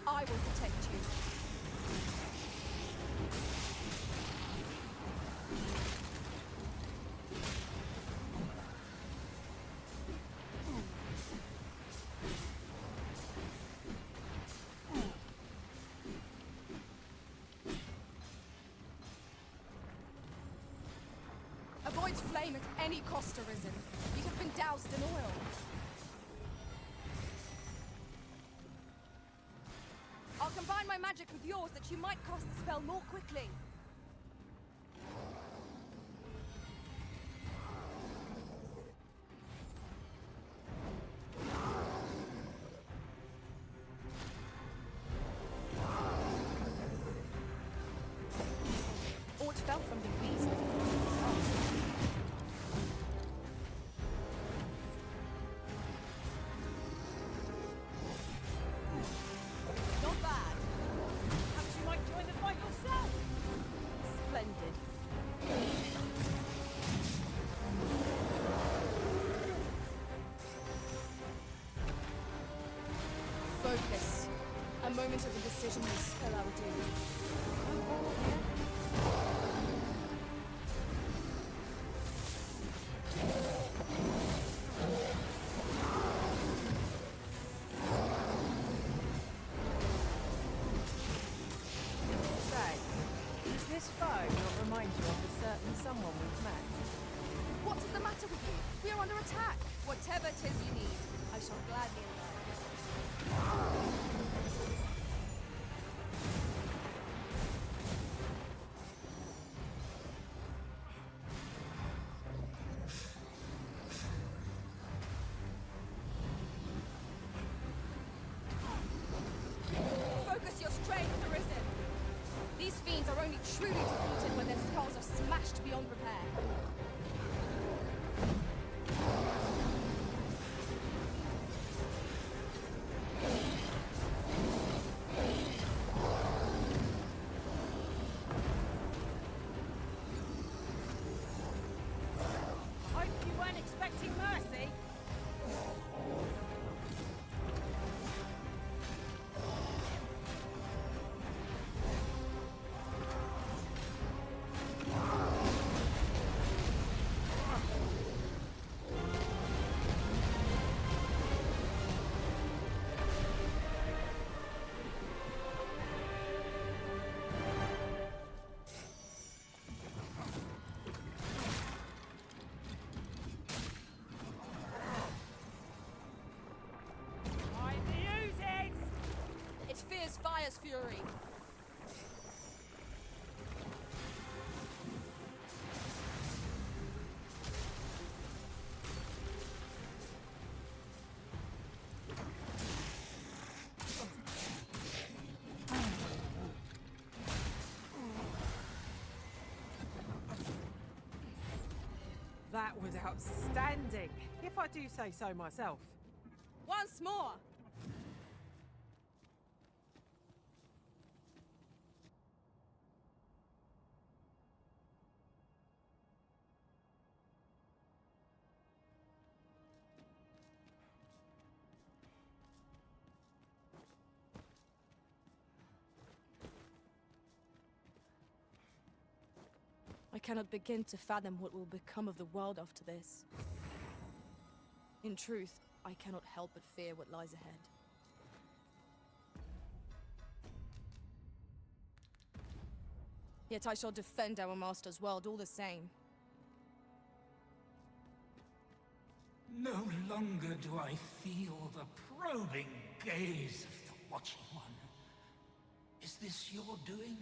C: I will protect you. Avoid flame at any cost, Arisen. You have been doused in oil. I'll combine my magic with yours that you might cast the spell more quickly. Or it fell from the beast. Not bad.
E: Perhaps you might join the fight yourself.
C: Splendid. Focus. A moment of indecision will spell our doom.
E: Say, does this foe not remind you of a certain someone we've met?
C: What is the matter with you? We are under attack. Whatever 'tis you need, I shall gladly oblige. Focus your strength, Arisen. These fiends are only truly defeated when their skulls are smashed beyond repair.
E: Hope you weren't expecting mercy. Find the oozes!
C: It fears fire's fury.
E: That was outstanding, if I do say so myself.
C: Once more! I cannot begin to fathom what will become of the world after this. In truth, I cannot help but fear what lies ahead. Yet I shall defend our master's world all the same.
D: No longer do I feel the probing gaze of the Watching One. Is this your doing,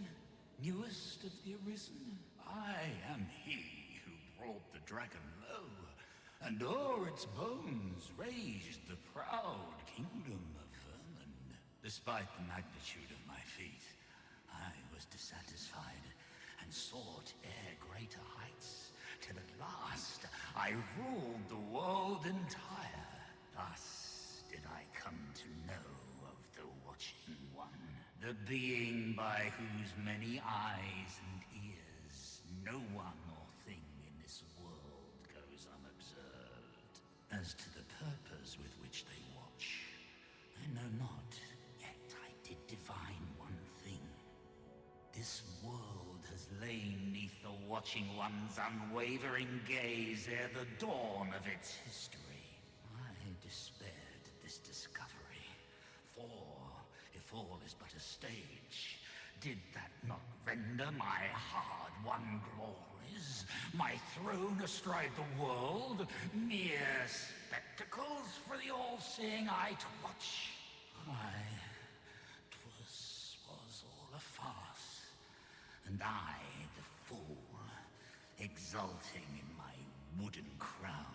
D: newest of the Arisen? I am he who brought the dragon low, and o'er its bones raised the proud kingdom of vermin. Despite the magnitude of my feat, I was dissatisfied and sought e'er greater heights, till at last I ruled the world entire. Thus did I come to know of the Watching One, the being by whose many eyes and ears no one or thing in this world goes unobserved.
O: as to the purpose with which they watch, I know not, yet I did divine one thing. This world has lain neath the watching one's unwavering gaze ere the dawn of its history. I despaired at this discovery, for if all is but a stage, did that not render my hard-won glories, my throne astride the world, mere spectacles for the all-seeing eye to watch? Aye, 'twas all a farce, and I, the fool, exulting in my wooden crown.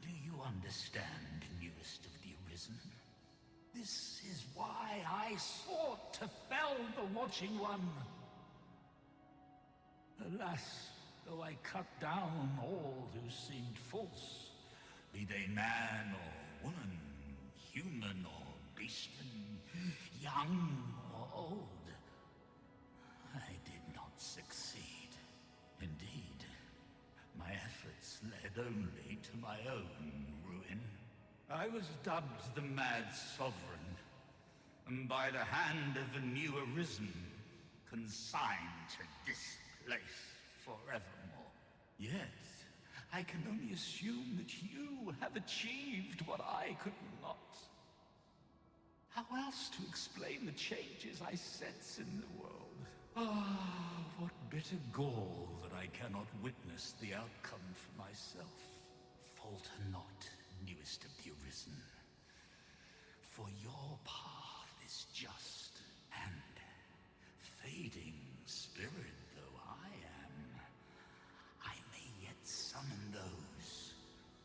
O: Do you understand, newest of the Arisen? This is why I sought to fell the Watching One. Alas, though I cut down all who seemed false, be they man or woman, human or beastman, young or old, I did not succeed. Indeed, my efforts led only to my own ruin. I was dubbed the Mad Sovereign, and by the hand of a new Arisen, consigned to this place forevermore. Yet, I can only assume that you have achieved what I could not. How else to explain the changes I sense in the world? Ah, what bitter gall that I cannot witness the outcome for myself. Falter not, newest of the Arisen, for your path is just, and fading spirit though I am, I may yet summon those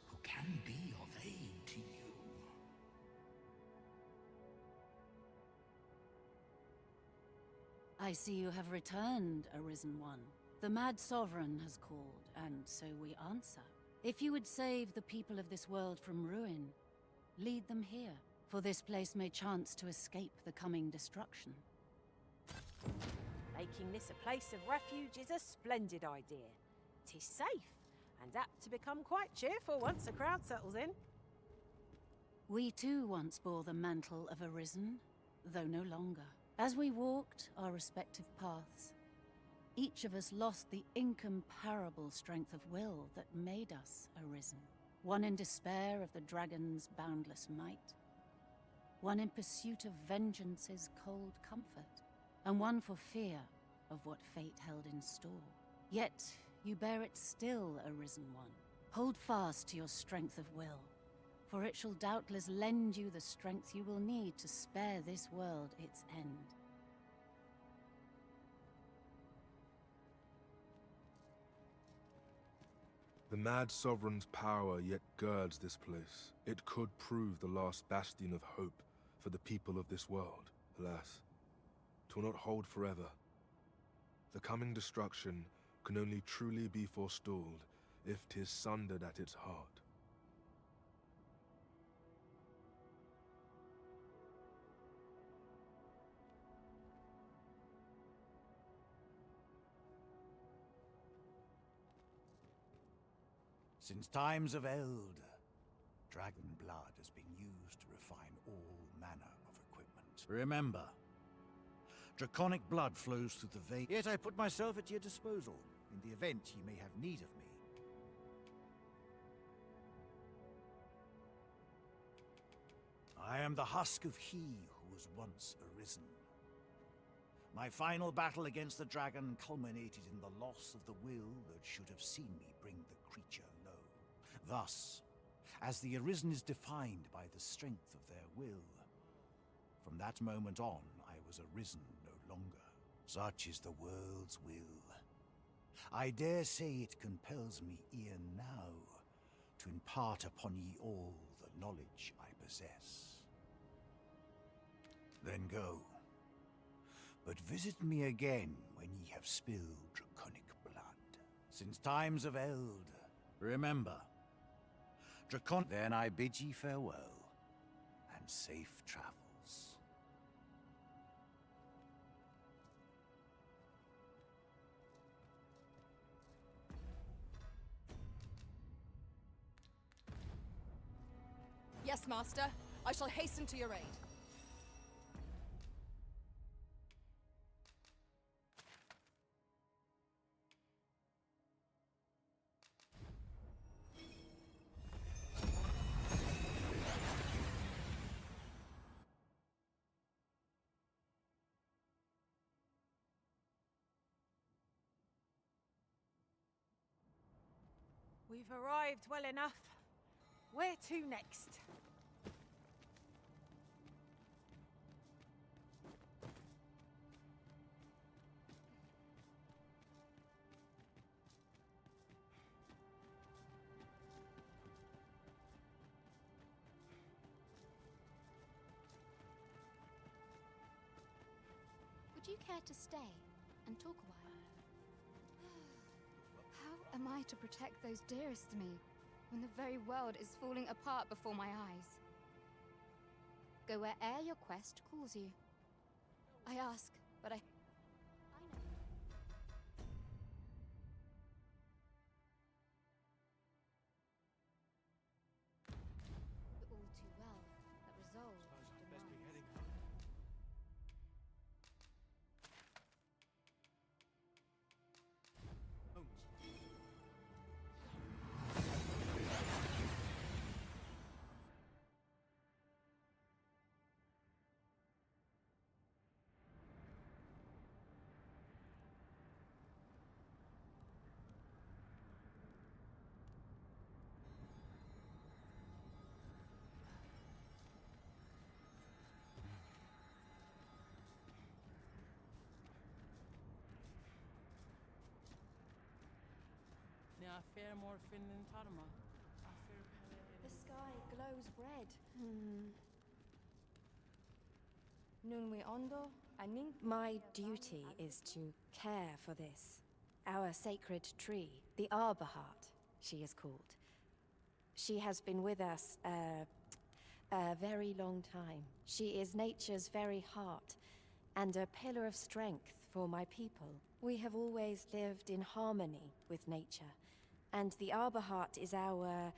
O: who can be of aid to you.
P: I see you have returned, Arisen One. The Mad Sovereign has called, and so we answer. If you would save the people of this world from ruin, lead them here, for this place may chance to escape the coming destruction.
E: Making this a place of refuge is a splendid idea. 'Tis safe, and apt to become quite cheerful once a crowd settles in.
P: We too once bore the mantle of Arisen, though no longer. As we walked our respective paths, each of us lost the incomparable strength of will that made us Arisen. One in despair of the dragon's boundless might, one in pursuit of vengeance's cold comfort, and one for fear of what fate held in store. Yet you bear it still, Arisen One. Hold fast to your strength of will, for it shall doubtless lend you the strength you will need to spare this world its end.
H: The Mad Sovereign's power yet girds this place. It could prove the last bastion of hope for the people of this world. Alas, 'twill not hold forever. The coming destruction can only truly be forestalled if 'tis sundered at its heart.
J: Since times of eld, dragon blood has been used to refine all manner of equipment. Remember, draconic blood flows through the vein. Yet I put myself at your disposal, in the event ye may have need of me. I am the husk of he who was once arisen. My final battle against the dragon culminated in the loss of the will that should have seen me bring the creature low. Thus, as the Arisen is defined by the strength of their will, from that moment on I was arisen no longer. Such is the world's will. I dare say it compels me e'en now to impart upon ye all the knowledge I possess. Then go. But visit me again when ye have spilled draconic blood. Since times of eld, remember, then I bid ye farewell, and safe travels.
C: Yes, Master. I shall hasten to your aid.
E: We've arrived well enough. Where to next?
G: Would you care to stay and talk a while? How am I to protect those dearest to me when the very world is falling apart before my eyes? Go where'er your quest calls you. I ask, but I know. All too well that resolve demands.
I: Now I fear more Finland Tarma.
C: The sky glows red. Nunwi ondo, anin.
Q: My duty is to care for this. Our sacred tree, the Arbor Heart, she is called. She has been with us a very long time. She is nature's very heart, and a pillar of strength for my people. We have always lived in harmony with nature, and the Arbor Heart is our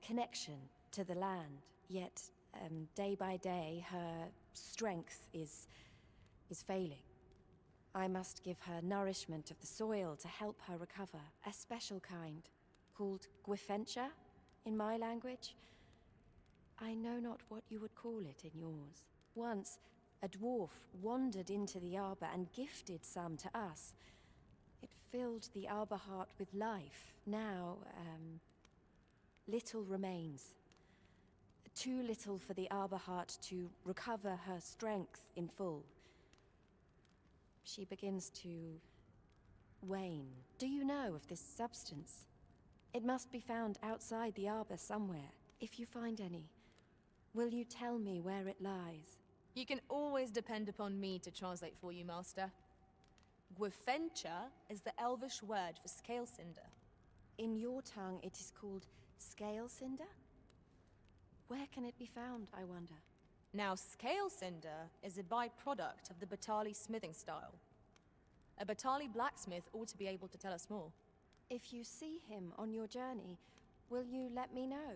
Q: connection to the land. Yet, day by day, her strength is failing. I must give her nourishment of the soil to help her recover. A special kind, called Gwifencha in my language. I know not what you would call it in yours. Once, a dwarf wandered into the arbor and gifted some to us. It filled the Arbor Heart with life. Now, little remains. Too little for the Arbor Heart to recover her strength in full. She begins to wane. Do you know of this substance? It must be found outside the arbor somewhere. If you find any, will you tell me where it lies?
C: You can always depend upon me to translate for you, Master. Gwifencha is the Elvish word for scale cinder.
Q: In your tongue, it is called scale cinder? Where can it be found, I wonder?
C: Now, scale cinder is a byproduct of the Batali smithing style. A Batali blacksmith ought to be able to tell us more.
Q: If you see him on your journey, will you let me know?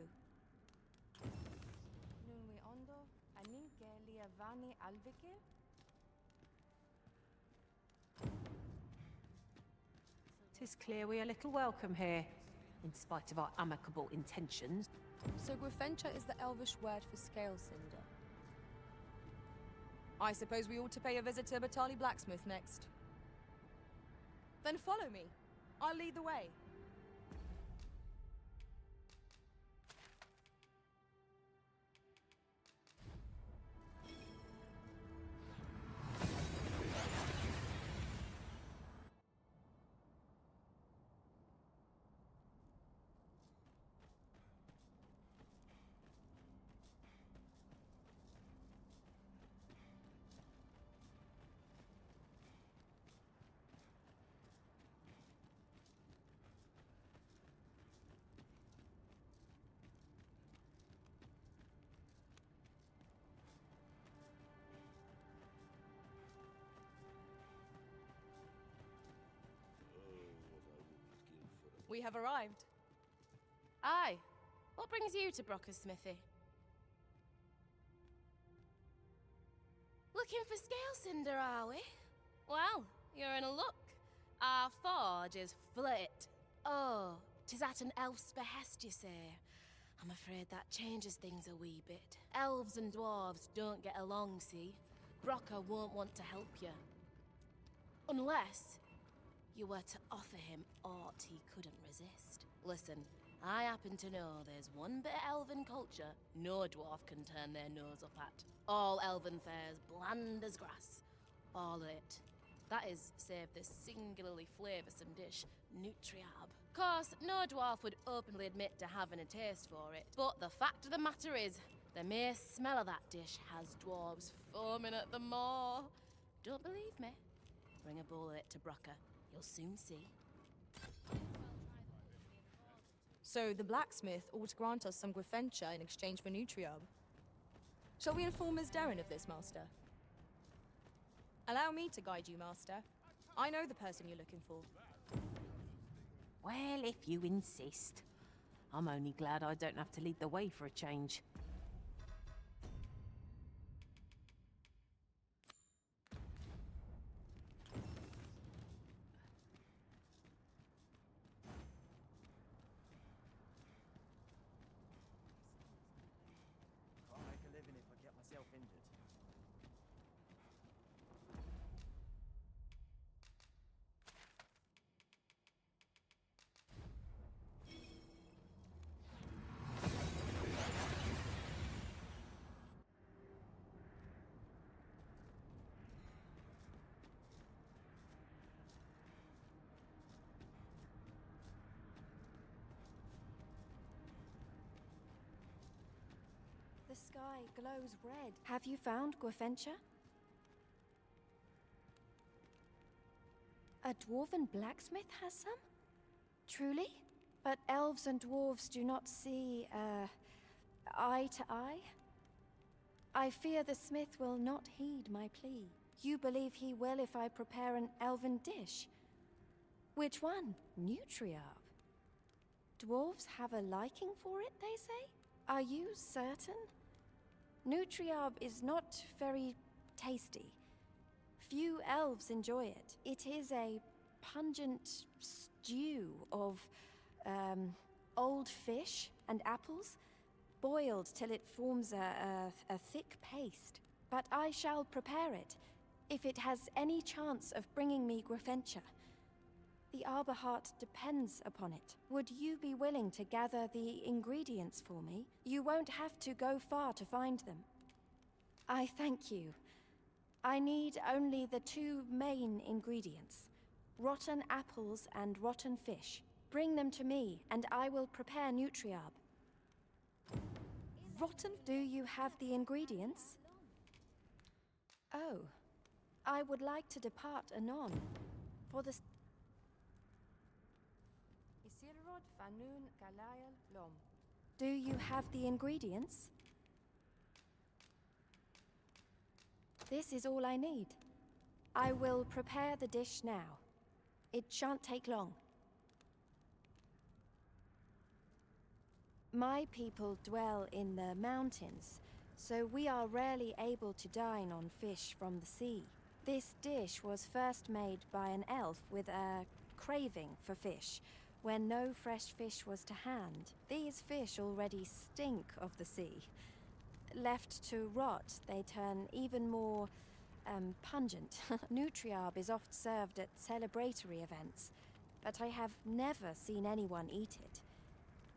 C: Nunwi ondo, aninke liavani alvike?
I: 'Tis clear we are little welcome here, in spite of our amicable intentions.
C: So Gwifencha is the Elvish word for scale cinder. I suppose we ought to pay a visit to Batali blacksmith next. Then follow me. I'll lead the way. We have arrived.
R: Aye. What brings you to Brocker's smithy? Looking for scale cinder, are we? Well, you're in a luck. Our forge is flit. Oh, 'tis at an elf's behest, you say. I'm afraid that changes things a wee bit. Elves and dwarves don't get along, see? Brocker won't want to help you. Unless you were to offer him aught he couldn't resist. Listen, I happen to know there's one bit of elven culture no dwarf can turn their nose up at. All elven fare's bland as grass. All of it. That is, save this singularly flavoursome dish, Nutriab. Course, no dwarf would openly admit to having a taste for it, but the fact of the matter is, the mere smell of that dish has dwarves foaming at the maw. Don't believe me? Bring a bowl of it to Brocker. You'll soon see.
C: So the blacksmith ought to grant us some Gwefencha in exchange for Nutriab. Shall we inform Miss Darren of this, Master? Allow me to guide you, Master. I know the person you're looking for.
I: Well, if you insist. I'm only glad I don't have to lead the way for a change.
L: Can't make a living if I get myself injured.
Q: The sky glows red. Have you found Gwefencha? A dwarven blacksmith has some? Truly? But elves and dwarves do not see, eye to eye? I fear the smith will not heed my plea. You believe he will if I prepare an elven dish? Which one? Nutriab? Dwarves have a liking for it, they say? Are you certain? Nutriab is not very tasty. Few elves enjoy it. It is a pungent stew of, old fish and apples, boiled till it forms a thick paste. But I shall prepare it, if it has any chance of bringing me Gwefencha. The Arbor Heart depends upon it. Would you be willing to gather the ingredients for me? You won't have to go far to find them. I thank you. I need only the two main ingredients, rotten apples and rotten fish. Bring them to me, and I will prepare Nutriab. Rotten? Do you have the ingredients? Oh. I would like to depart anon. For the...
C: Isilrod Fanun Galayal Lom.
Q: Do you have the ingredients? This is all I need. I will prepare the dish now. It shan't take long. My people dwell in the mountains, so we are rarely able to dine on fish from the sea. This dish was first made by an elf with a craving for fish, when no fresh fish was to hand. These fish already stink of the sea. Left to rot, they turn even more, pungent. Nutriab is oft served at celebratory events, but I have never seen anyone eat it.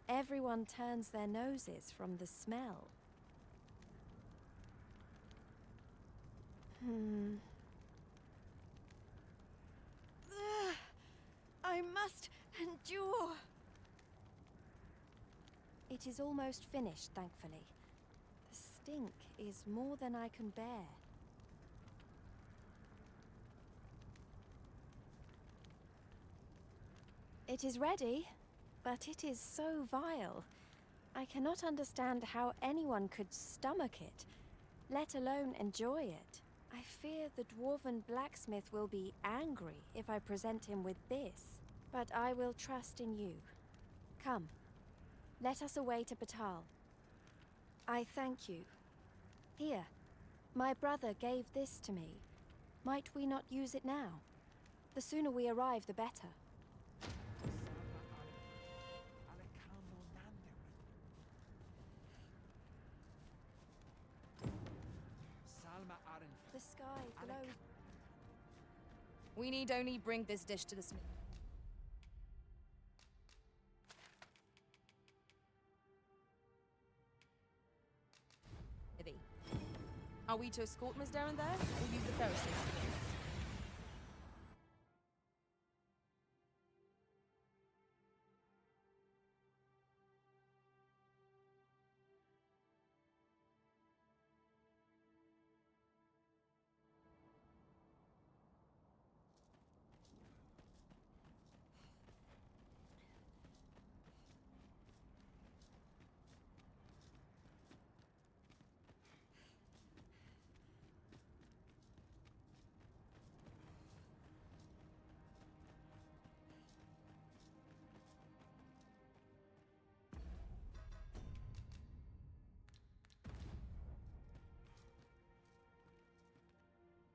Q: Everyone turns their noses from the smell. I must endure. It is almost finished, thankfully. The stink is more than I can bear. It is ready, but it is so vile. I cannot understand how anyone could stomach it, let alone enjoy it. I fear the dwarven blacksmith will be angry if I present him with this, but I will trust in you. Come, Let us away to Batal. I thank you. Here, my brother gave this to me. Might we not use it now? The sooner we arrive, the better. The sky glows.
C: We need only bring this dish to the smith. Are we to escort Miss Darren there, or use the ferry station?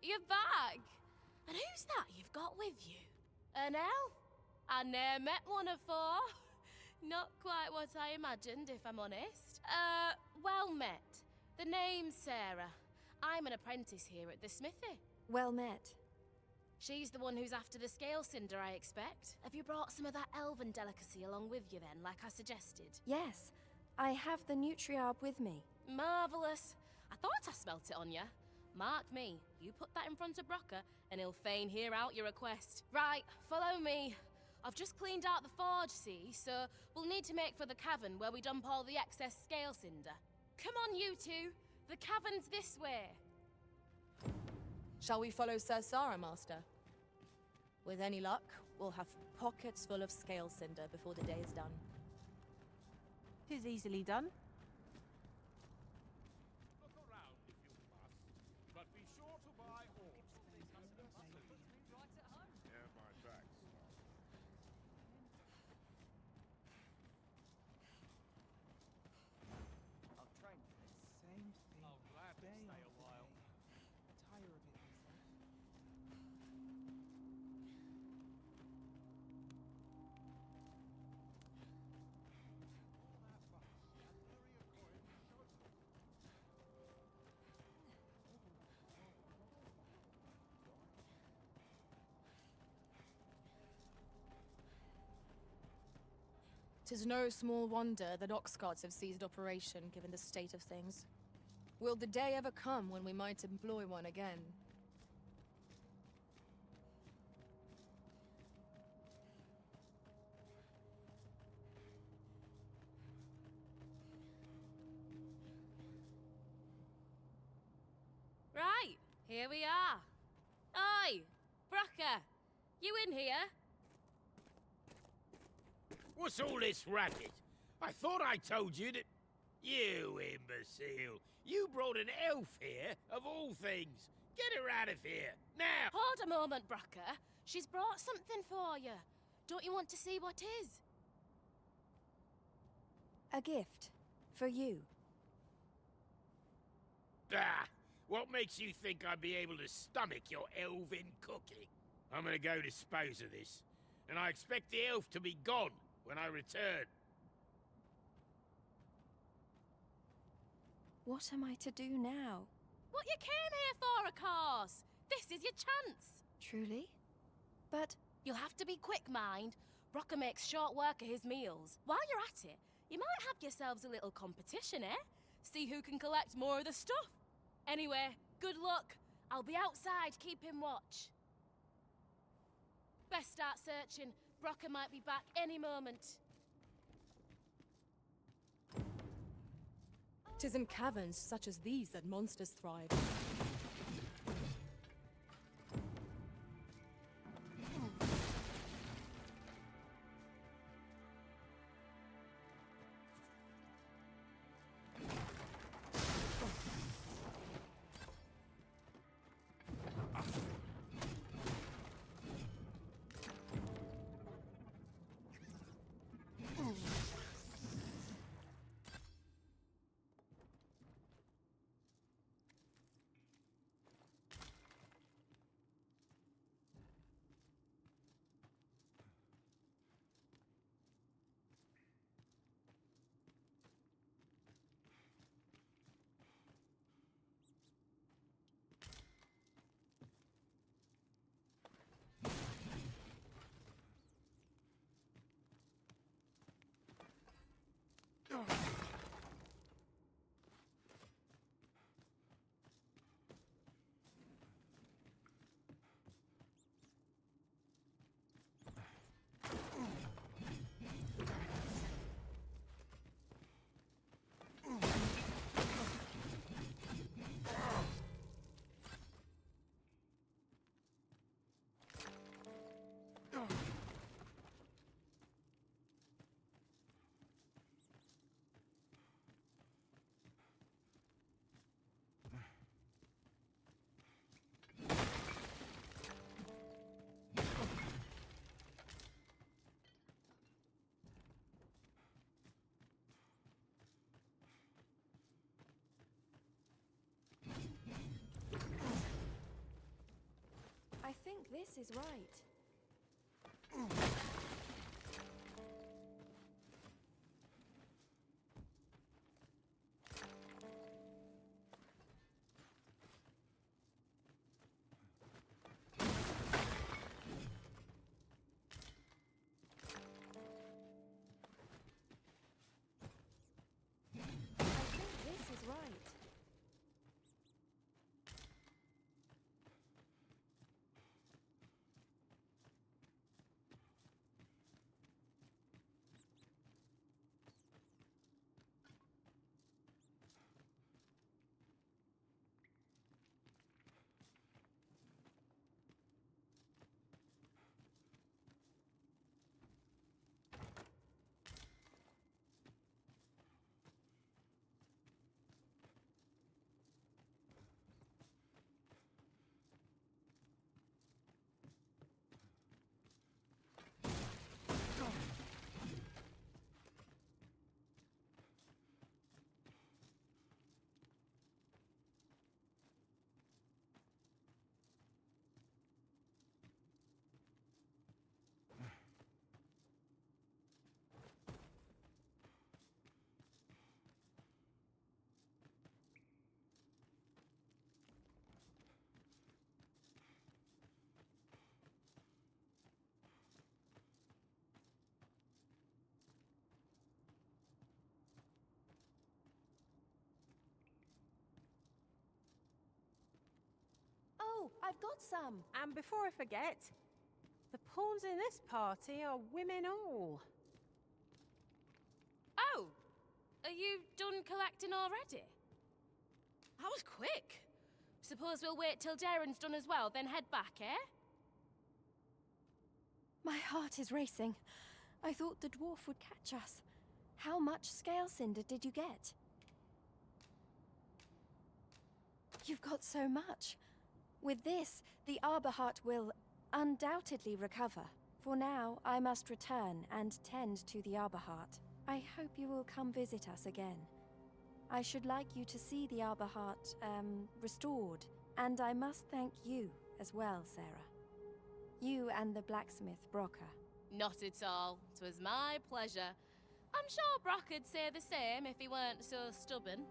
R: You're back! And who's that you've got with you? An elf? I ne'er met one afore. Not quite what I imagined, if I'm honest. Well met. The name's Sarah. I'm an apprentice here at the smithy.
Q: Well met.
R: She's the one who's after the scale cinder, I expect. Have you brought some of that elven delicacy along with you then, like I suggested?
Q: Yes, I have the Nutriarb with me.
R: Marvellous. I thought I smelt it on you. Mark me, you put that in front of Brocker, and he'll fain hear out your request. Right, follow me. I've just cleaned out the forge, see, so we'll need to make for the cavern where we dump all the excess scale cinder. Come on, you two. The cavern's this way.
C: Shall we follow Sir Sarah, Master? With any luck, we'll have pockets full of scale cinder before the day is done.
I: 'Tis easily done.
L: Look around if you must, but be sure to buy all. Yeah, my back's
S: I'll train for this. Same thing.
L: I'll gladly stay a while.
S: Tire of it myself.
C: Tis no small wonder that Oxcarts have seized operation, given the state of things. Will the day ever come when we might employ one again?
R: Right, here we are. Oi, Brocker, you in here?
T: What's all this racket? I thought I told you that... You imbecile! You brought an elf here, of all things! Get her out of here, now!
R: Hold a moment, Brocker. She's brought something for you. Don't you want to see what is?
Q: A gift. For you.
T: Ah! What makes you think I'd be able to stomach your elven cooking? I'm gonna go dispose of this, and I expect the elf to be gone when I return.
Q: What am I to do now?
R: What you came here for, of course. This is your chance.
Q: Truly? But...
R: You'll have to be quick, mind. Brocker makes short work of his meals. While you're at it, you might have yourselves a little competition, eh? See who can collect more of the stuff. Anyway, good luck. I'll be outside keeping watch. Best start searching. Brocker might be back any moment.
C: 'Tis in caverns such as these that monsters thrive.
Q: this is right. I think this is right. Oh, I've got some.
I: And before I forget, the pawns in this party are women all.
R: Oh! Are you done collecting already? That was quick. Suppose we'll wait till Darren's done as well, then head back, eh?
Q: My heart is racing. I thought the dwarf would catch us. How much scale cinder did you get? You've got so much. With this, the Arbor Heart will undoubtedly recover. For now, I must return and tend to the Arbor Heart. I hope you will come visit us again. I should like you to see the Arbor Heart, restored. And I must thank you as well, Sarah. You and the blacksmith, Brocker.
R: Not at all. 'Twas my pleasure. I'm sure Brock'd say the same if he weren't so stubborn.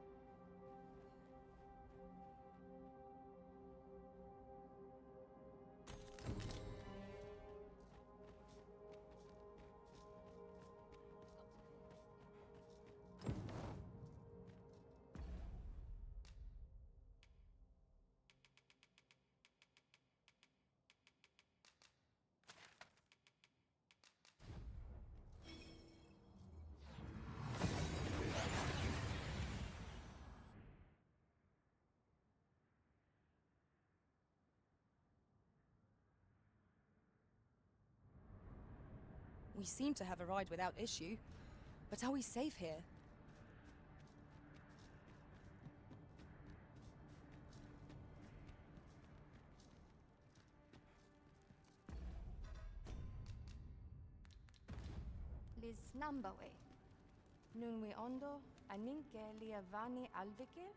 C: We seem to have arrived without issue. But are we safe here?
U: Liz Nambawe. Nunwe ondo aninke liavani alvike.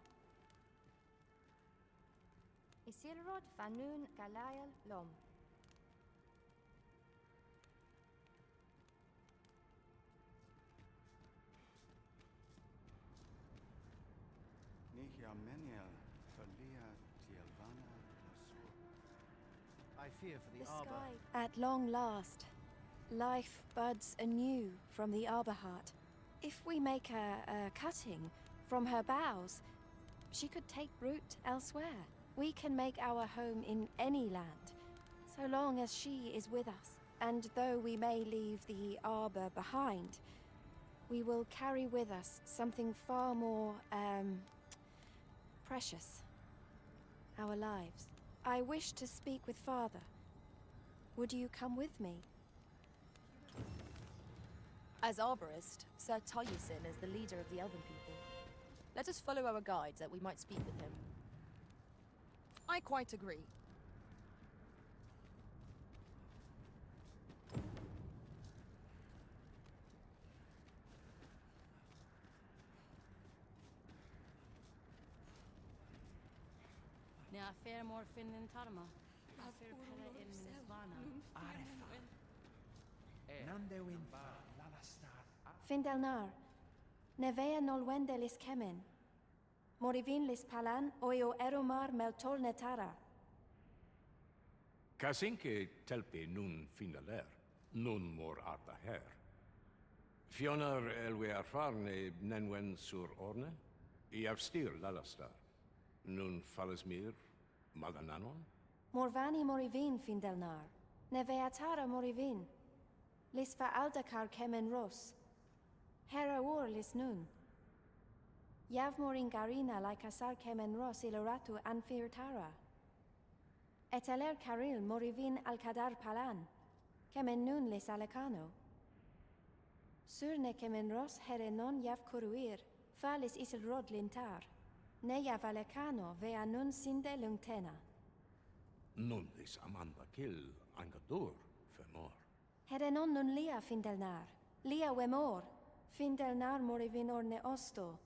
U: Isilrod fanun galayal lom.
J: I fear for the
Q: The
J: Arbor.
Q: sky. At long last, life buds anew from the Arbor Heart. If we make a cutting from her boughs, she could take root elsewhere. We can make our home in any land, so long as she is with us. And though we may leave the Arbor behind, we will carry with us something far more, precious. Our lives. I wish to speak with Father. Would you come with me?
C: As arborist, Sir Taliesin is the leader of the Elven people. Let us follow our guide that we might speak with him. I quite agree.
R: Now, fair more fin than Tarma.
U: Findelnar, nevea nolwendelis kemen. Morivin lis palan oio eromar meltol netara.
B: Kasinke telpe nun finaler, nun mor arta her. Fionar elwe arfarne nenwen sur orne, I avstir lalastar. Nun falesmir magananon?
U: Morvani morivin Findelnar, nevea tara morivin. Lis fa aldakar kemen ros. Hera ur lis nun. Yav morin garina like asar kemen ros iloratu anfir tara. Et aler caril morivin alcadar palan. Kemen nun lis alecano. Surne kemen ros here non yav kuruir. Falis isil rod lintar. Ne yav alecano vea nun sinde lungtena.
B: Nun lis amanda kill angadur femor.
U: Here non nun lia Findelnar. Lia wemor. Findelnar morivin orne osto.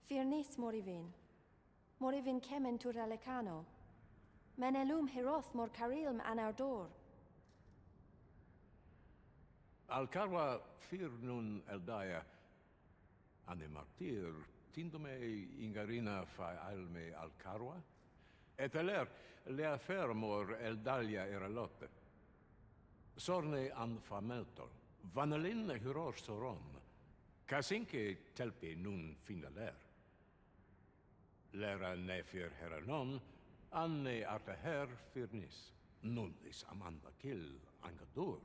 U: Firnis morivin. Morivin kemen tur alecano. Menelum hiroth mor carilm anardor.
B: Alcarwa fir nun eldaya ane martir tindome ingarina fa alme alcarwa et aler lea fermor eldalia eralotte sorne an fameltol vanalin hyror soron kasinke telpe nun finaler lera nefir heranon anne arta her firnis nullis amanda kill angadur.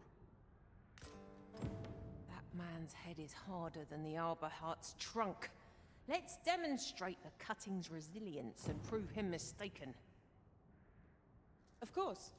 I: That man's head is harder than the Arbor Heart's trunk. Let's demonstrate the cutting's resilience and prove him mistaken.
C: Of course.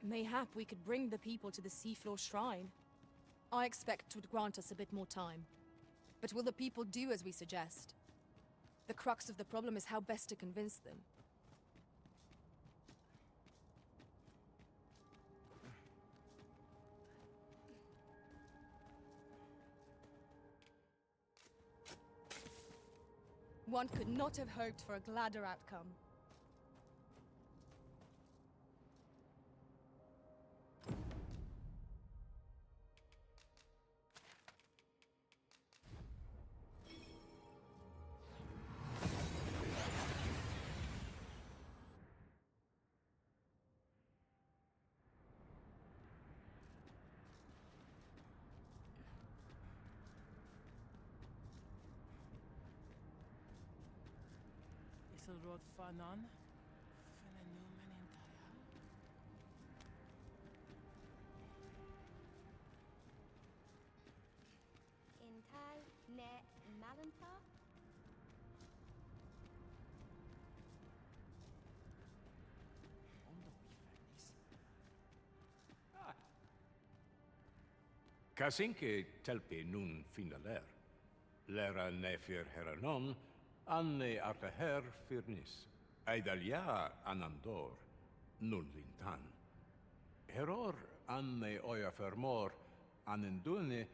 C: Mayhap we could bring the people to the seafloor shrine. I expect it would grant us a bit more time. But will the people do as we suggest? The crux of the problem is how best to convince them. One could not have hoped for a gladder outcome.
F: Isilrod Fanon.
U: Intal ne malanta?
B: Kasinke telpe nun finaler. Lera nefir heranon, anne arta her firnis. Eidalia anandor, nun lintan. Heror anne oia fermor, anendune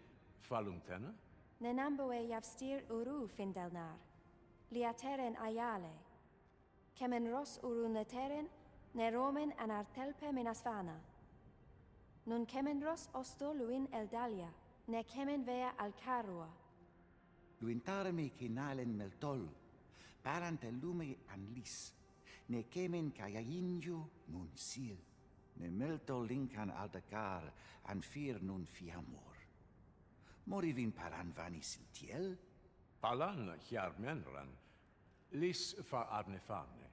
B: falumtena?
U: Nenamboe javstir uru Findelnar. Liateren ayale. Kemen ros uru neteren, neromen anartelpe minasvana. Nun kemen ros osto luin eldalia, ne kemen vea alcarua.
J: Luintaremi kinalen meltol, parante lume an lis. ne kemin kayayinju nun sil, ne melto linkan aldacar an fir nun fiamor. Morivin paran vani siltiel?
L: Palan chiarmenran, lis fa arnefane.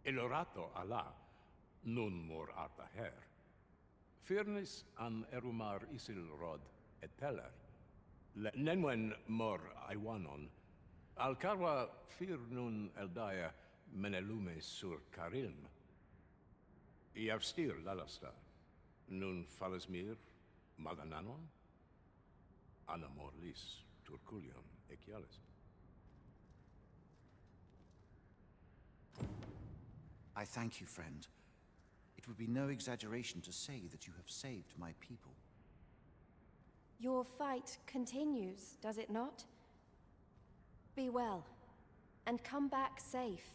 L: Elorato Allah, nun mor arta her. Firnis an erumar isil rod et teller. Nenwen mor aiwanon, alcarwa fir nun eldaya menelume sur carilm. Iavstir lalastar, nun falasmir magananon, anamor lis turculium ecialis.
J: I thank you, friend. It would be no exaggeration to say that you have saved my people.
U: Your fight continues, does it not? Be well, and come back safe.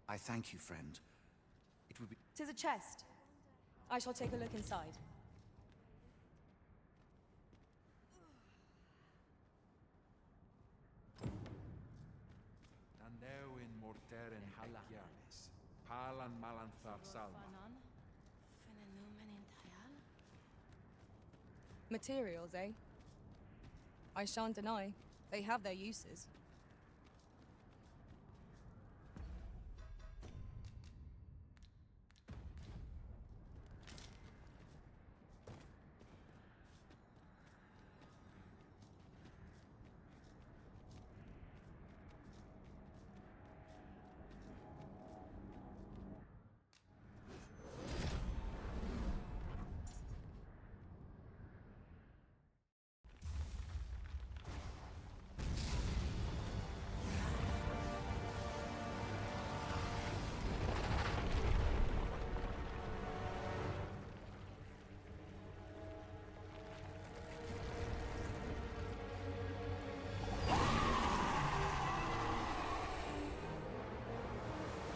J: I thank you, friend. It would be...
C: 'Tis a chest. I shall take a look inside.
L: Nandeo in morteren halagianes, palan malanthar salma.
C: Materials, eh? I shan't deny. They have their uses.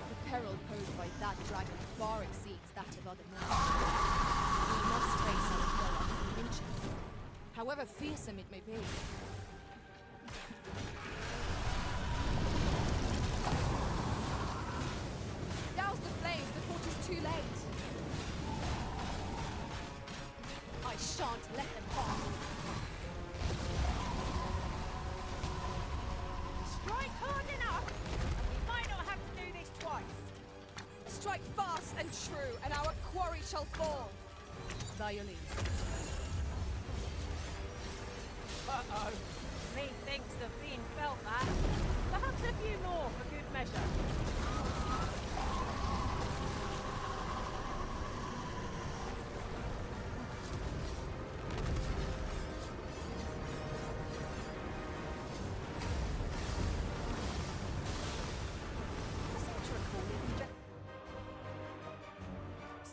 C: The peril posed by that dragon far exceeds that of other monsters. We must face our foe on three inches, however fearsome it may be. Douse the flames before 'tis too late. I shan't let them harm you.
E: Strike hard enough! We might not have to do this twice.
C: Strike fast and true, and our quarry shall fall. By your leave.
E: Uh-oh. Methinks the fiend felt that. Perhaps a few more for good measure.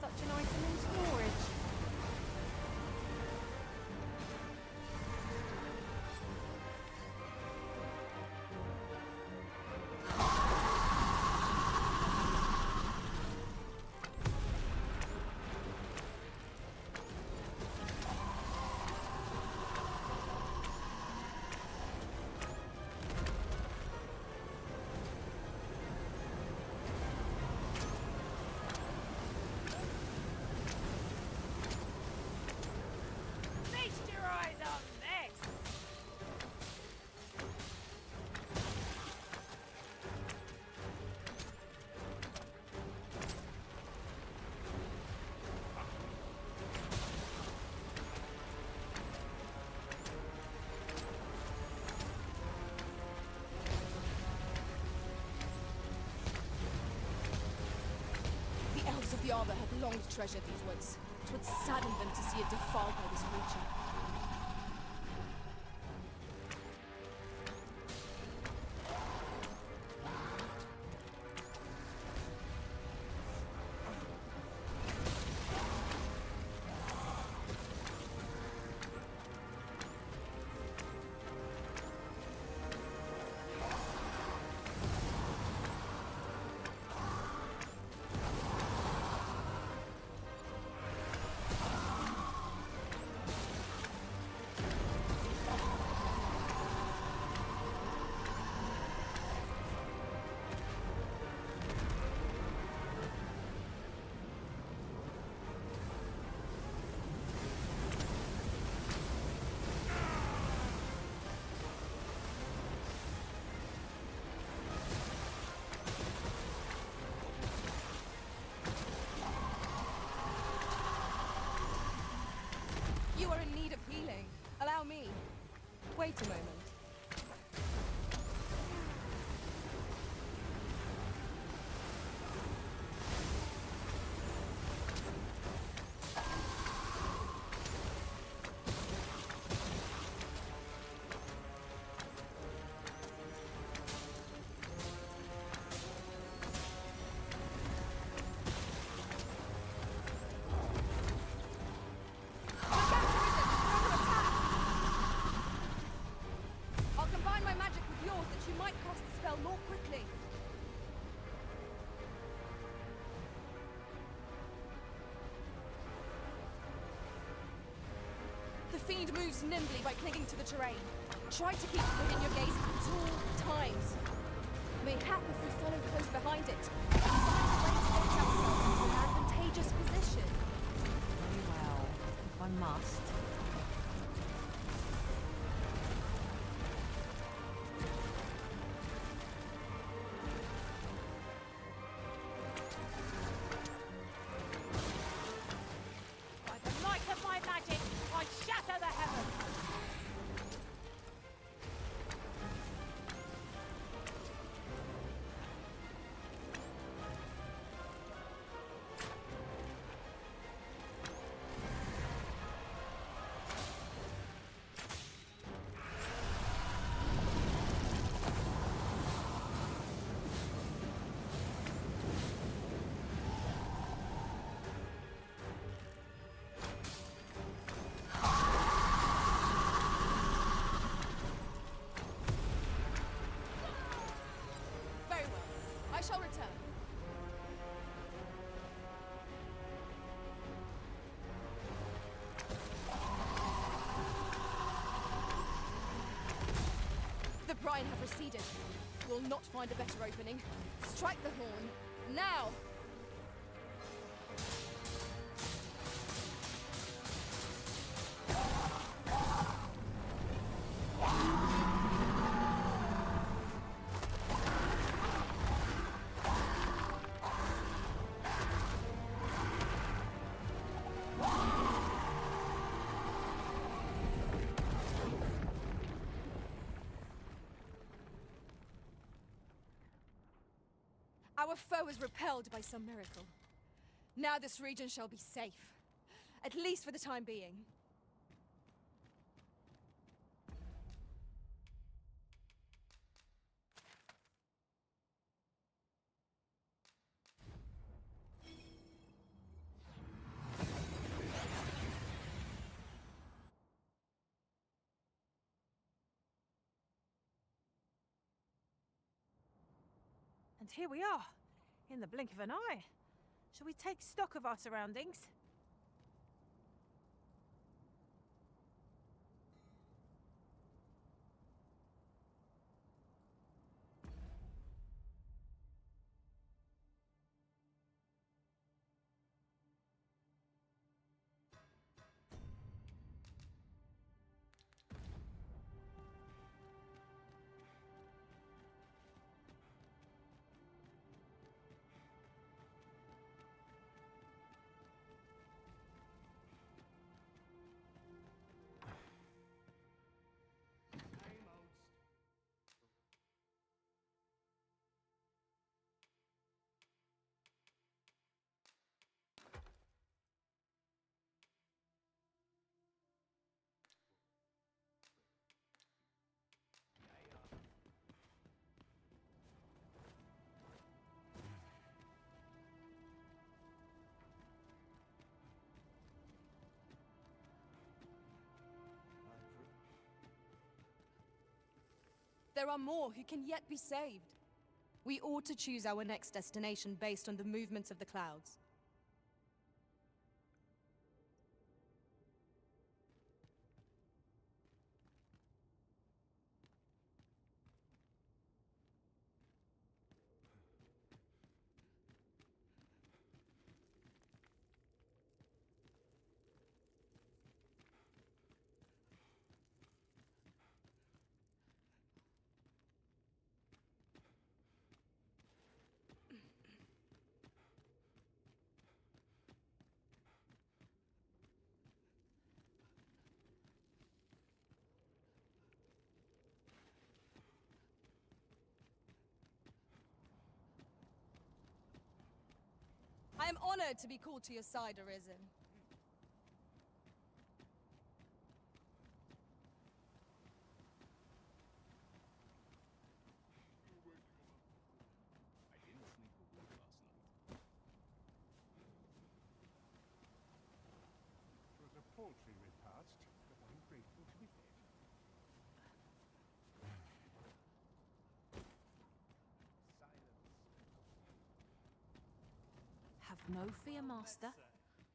E: Such an item in storage. Feast your eyes on this!
C: The elves of the Arbor have long treasured these woods. 'Twould sadden them to see it defiled by this creature. dispel more quickly. The fiend moves nimbly by clinging to the terrain. Try to keep it within your gaze at all times. Mayhap if we follow close behind it, we can find a way to get ourselves into an advantageous position.
I: Very well, if I must.
E: By the might of my magic, I shatter the heavens!
C: Very well. I shall return. The brine have receded. We'll not find a better opening. Strike the horn. Now! Our foe is repelled by some miracle. Now this region shall be safe. At least for the time being.
E: And here we are, in the blink of an eye. Shall we take stock of our surroundings?
C: There are more who can yet be saved. We ought to choose our next destination based on the movements of the clouds. I am honored to be called to your side, Arisen.
L: I didn't sleep a wink last night.
M: It was a paltry repast, but I'm grateful to be fed.
I: Have no fear, Master.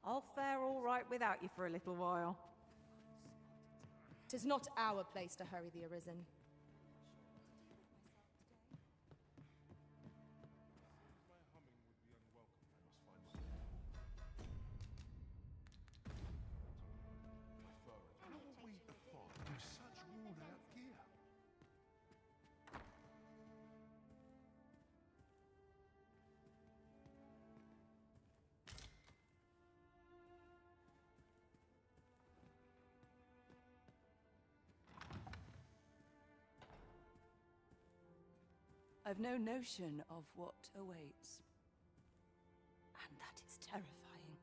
I: I'll fare all right without you for a little while.
C: 'Tis not our place to hurry the Arisen.
K: I've no notion of what awaits. And that is terrifying.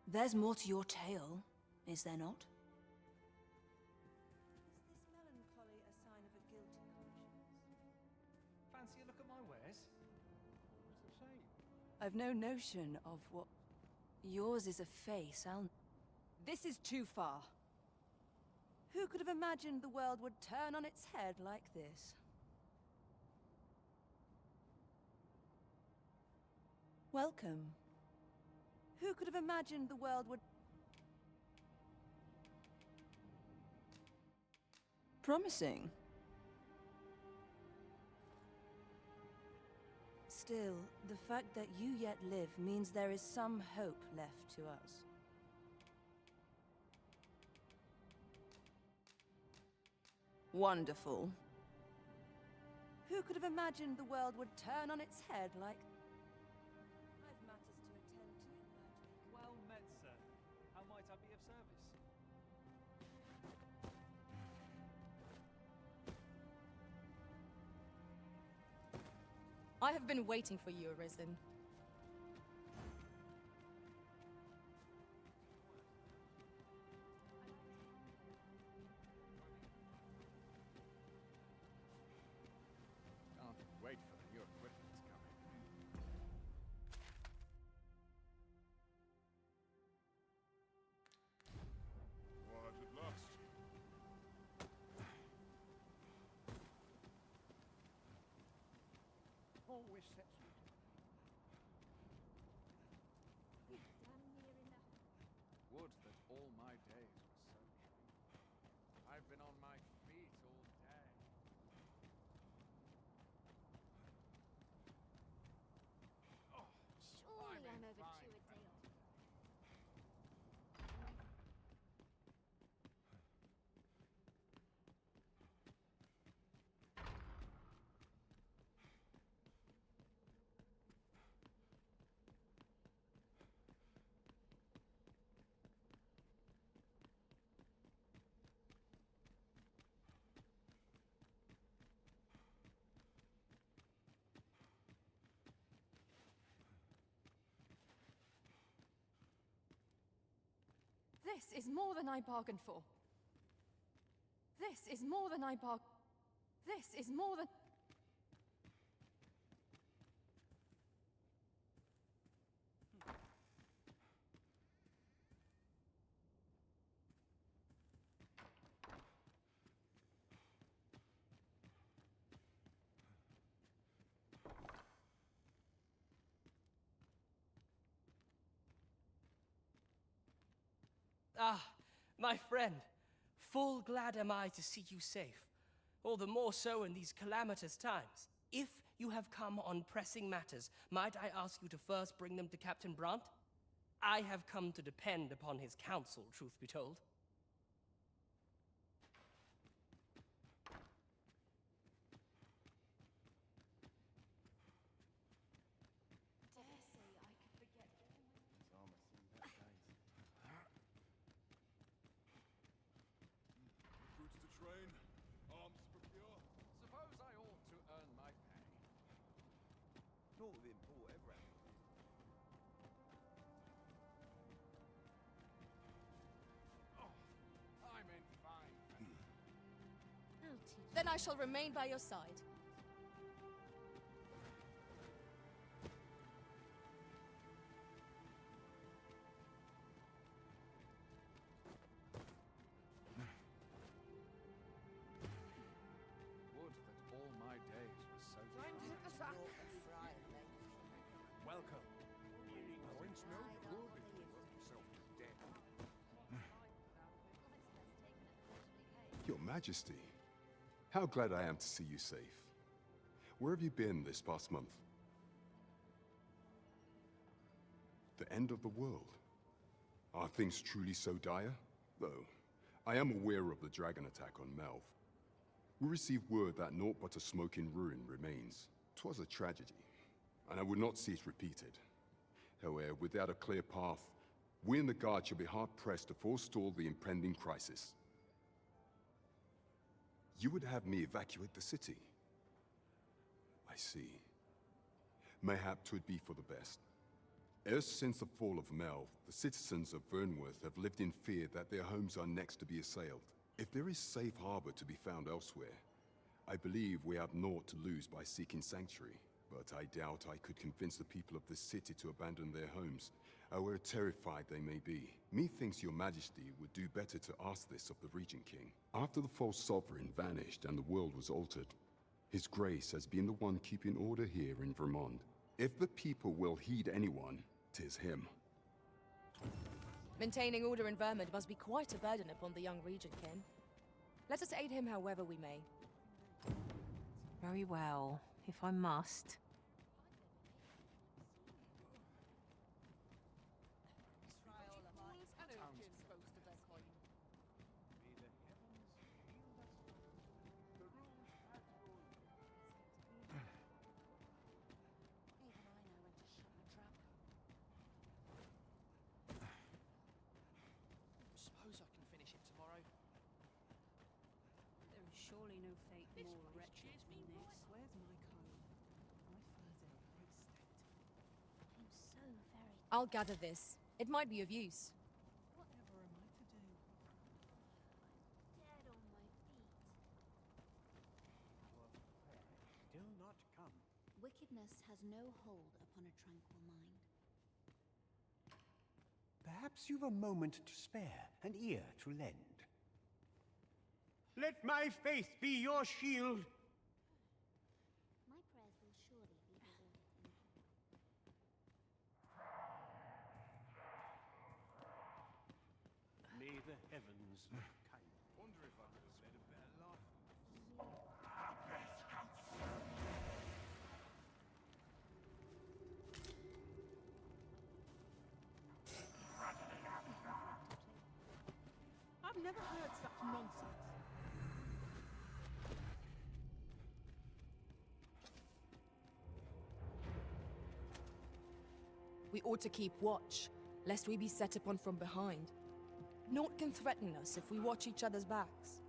K: There's more to your tale, is there not?
V: Is this melancholy a sign of a guilty conscience?
S: Fancy a look at my wares? It's a shame.
K: I've no notion of what... Yours is a face, I'll... This is too far. Who could have imagined the world would turn on its head like this? Welcome. Who could have imagined the world would... Promising. Still, the fact that you yet live means there is some hope left to us. Wonderful. Who could have imagined the world would turn on its head like...
V: I've matters to attend to, Magic.
S: Well met, sir. How might I be of service?
C: I have been waiting for you, Arisen.
W: Can't wait for the new equipment's coming.
H: Arrived at last.
V: Always sets me
W: Would that all my days were so short. I've been on my feet all day.
G: Surely I'm
W: in
G: overdue
W: fine
G: a day or two.
K: This is more than I bargained for. This is more than I bargained... This is more than...
X: Ah, my friend, full glad am I to see you safe, all the more so in these calamitous times. If you have come on pressing matters, might I ask you to first bring them to Captain Brant? I have come to depend upon his counsel, truth be told.
H: Recruits to train, arms to procure.
W: Suppose I ought to earn my pay.
S: Not with import ever.
W: I'm in fine.
C: Then I shall remain by your side.
W: Would that all my days were so
S: welcome. I once know good if you work yourself to death.
A: Your Majesty, how glad I am to see you safe. Where have you been this past month? The end of the world. Are things truly so dire? Though, I am aware of the dragon attack on Melv. We received word that naught but a smoking ruin remains. 'Twas a tragedy, and I would not see it repeated. However, without a clear path, we in the Guard shall be hard-pressed to forestall the impending crisis. You would have me evacuate the city? I see. Mayhap 'twould be for the best. Ever since the fall of Melv, the citizens of Vernworth have lived in fear that their homes are next to be assailed. If there is safe harbor to be found elsewhere, I believe we have naught to lose by seeking sanctuary. But I doubt I could convince the people of this city to abandon their homes, however terrified they may be. Methinks your Majesty would do better to ask this of the Regent King. After the false sovereign vanished and the world was altered, His Grace has been the one keeping order here in Vermont. If the people will heed anyone, 'tis him.
C: Maintaining order in Vermont must be quite a burden upon the young Regent King. Let us aid him however we may.
I: Very well, if I must.
F: Suppose I can finish it tomorrow.
K: There is surely no fate more wretched than this. Where's my comb? My fur's in a right state.
U: I'm so very...
C: I'll gather this. It might be of use.
K: Whatever am I to do?
U: Dead on my feet.
M: Still not come.
G: Wickedness has no hold upon a tranquil mind.
M: Perhaps you've a moment to spare, an ear to lend. Let my faith be your shield!
U: My prayers will surely be rewarded.
M: May the heavens look kind.
S: Wonder if I could have said a better laugh.
F: I've never heard such nonsense.
C: We ought to keep watch, lest we be set upon from behind. Naught can threaten us if we watch each other's backs.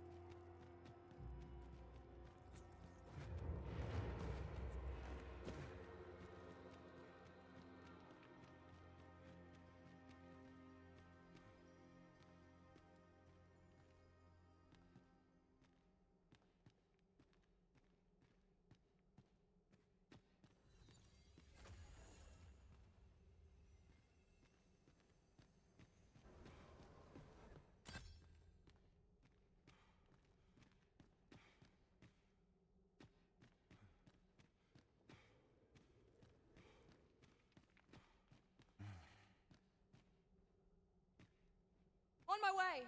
C: On my way!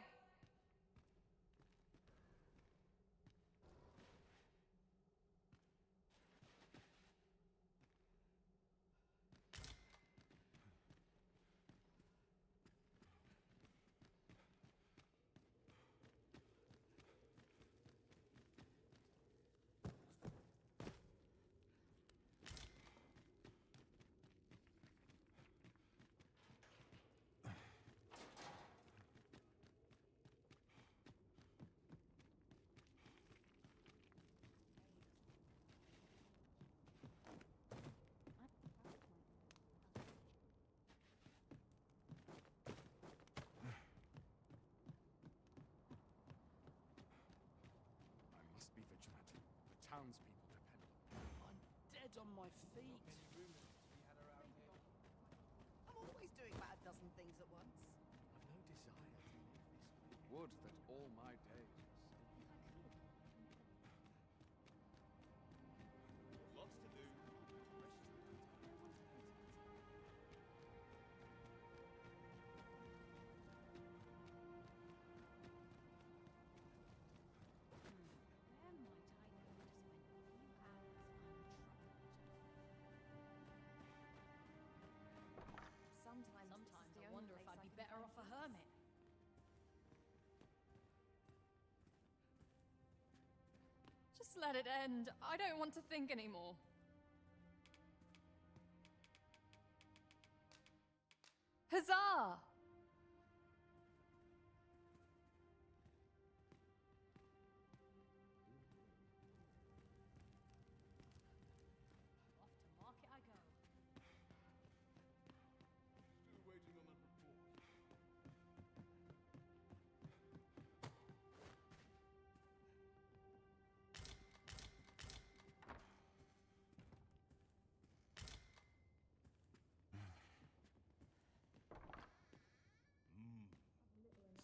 W: I must be vigilant. The townspeople depend on me.
F: I'm dead on my feet.
K: I'm always doing about a dozen things at once.
W: I've no desire to live this way. Would that all my days were
S: Lots to do.
D: Just let it end. I don't want to think anymore. Huzzah!
E: Off to market I go.
A: Still waiting on that report.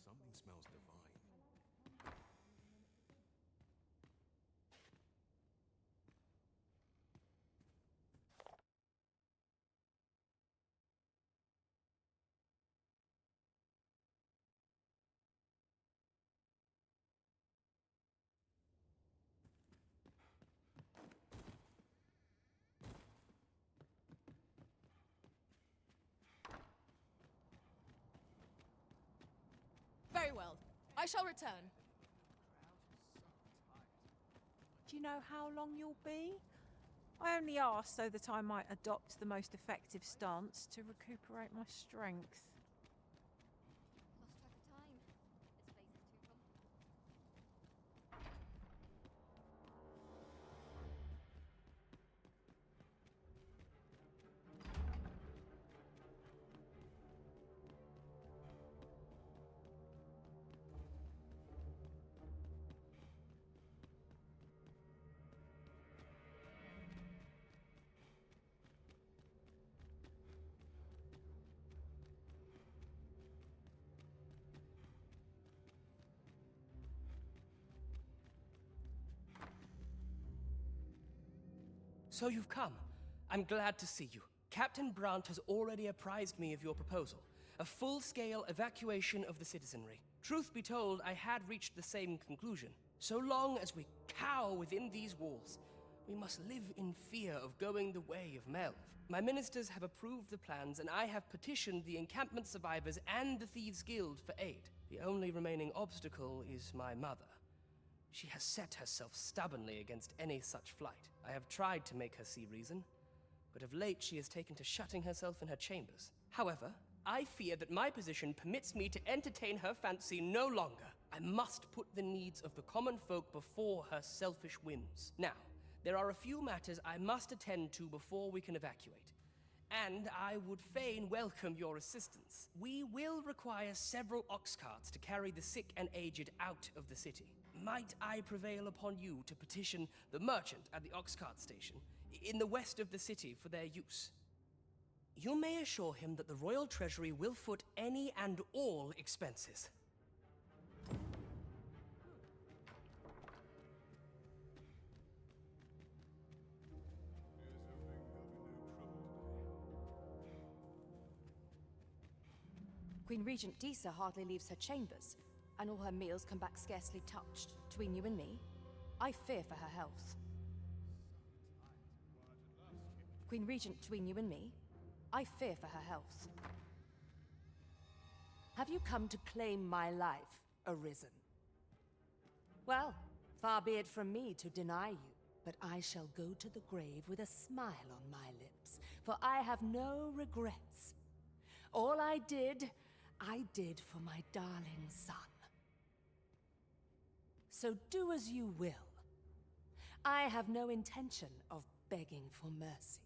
B: Something smells divine.
C: Very well. I shall return.
E: Do you know how long you'll be? I only asked so that I might adopt the most effective stance to recuperate my strength.
G: Lost track of time. This place is too comfortable.
X: So you've come. I'm glad to see you. Captain Brandt has already apprised me of your proposal. A full-scale evacuation of the citizenry. Truth be told, I had reached the same conclusion. So long as we cower within these walls, we must live in fear of going the way of Melv. My ministers have approved the plans, and I have petitioned the encampment survivors and the Thieves' Guild for aid. The only remaining obstacle is my mother. She has set herself stubbornly against any such flight. I have tried to make her see reason, but of late she has taken to shutting herself in her chambers. However, I fear that my position permits me to entertain her fancy no longer. I must put the needs of the common folk before her selfish whims. Now, there are a few matters I must attend to before we can evacuate, and I would fain welcome your assistance. We will require several ox carts to carry the sick and aged out of the city. Might I prevail upon you to petition the merchant at the ox cart station in the west of the city for their use? You may assure him that the royal treasury will foot any and all expenses.
K: Queen Regent Disa hardly leaves her chambers, and all her meals come back scarcely touched. Between you and me, I fear for her health. Queen Regent, between you and me, I fear for her health. Have you come to claim my life, Arisen? Well, far be it from me to deny you, but I shall go to the grave with a smile on my lips, for I have no regrets. All I did for my darling son. So do as you will. I have no intention of begging for mercy.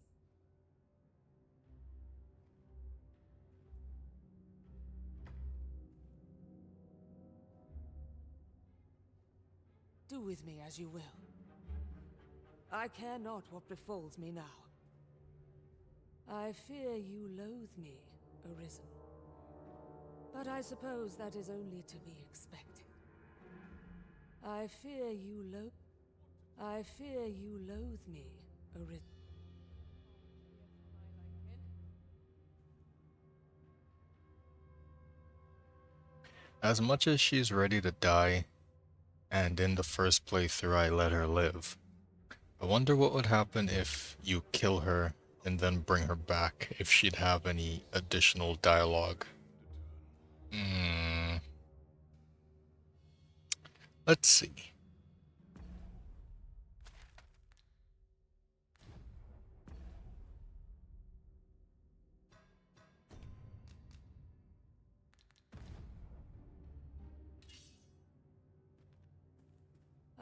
K: Do with me as you will. I care not what befalls me now. I fear you loathe me, Arisen. But I suppose that is only to be expected. I fear you loathe me, Arisen.
N: As much as she's ready to die, and in the first playthrough I let her live, I wonder what would happen if you kill her and then bring her back, if she'd have any additional dialogue. Let's see.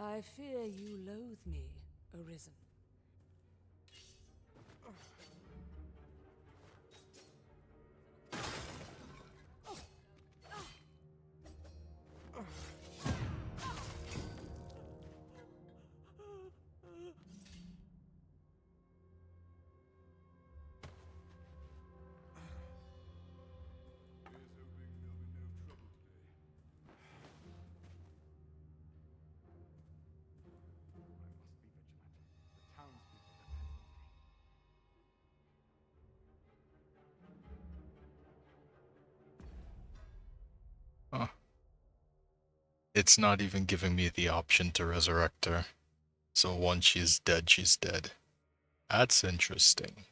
K: I fear you loathe me, Arisen.
N: Huh. It's not even giving me the option to resurrect her. So once she's dead, she's dead. That's interesting.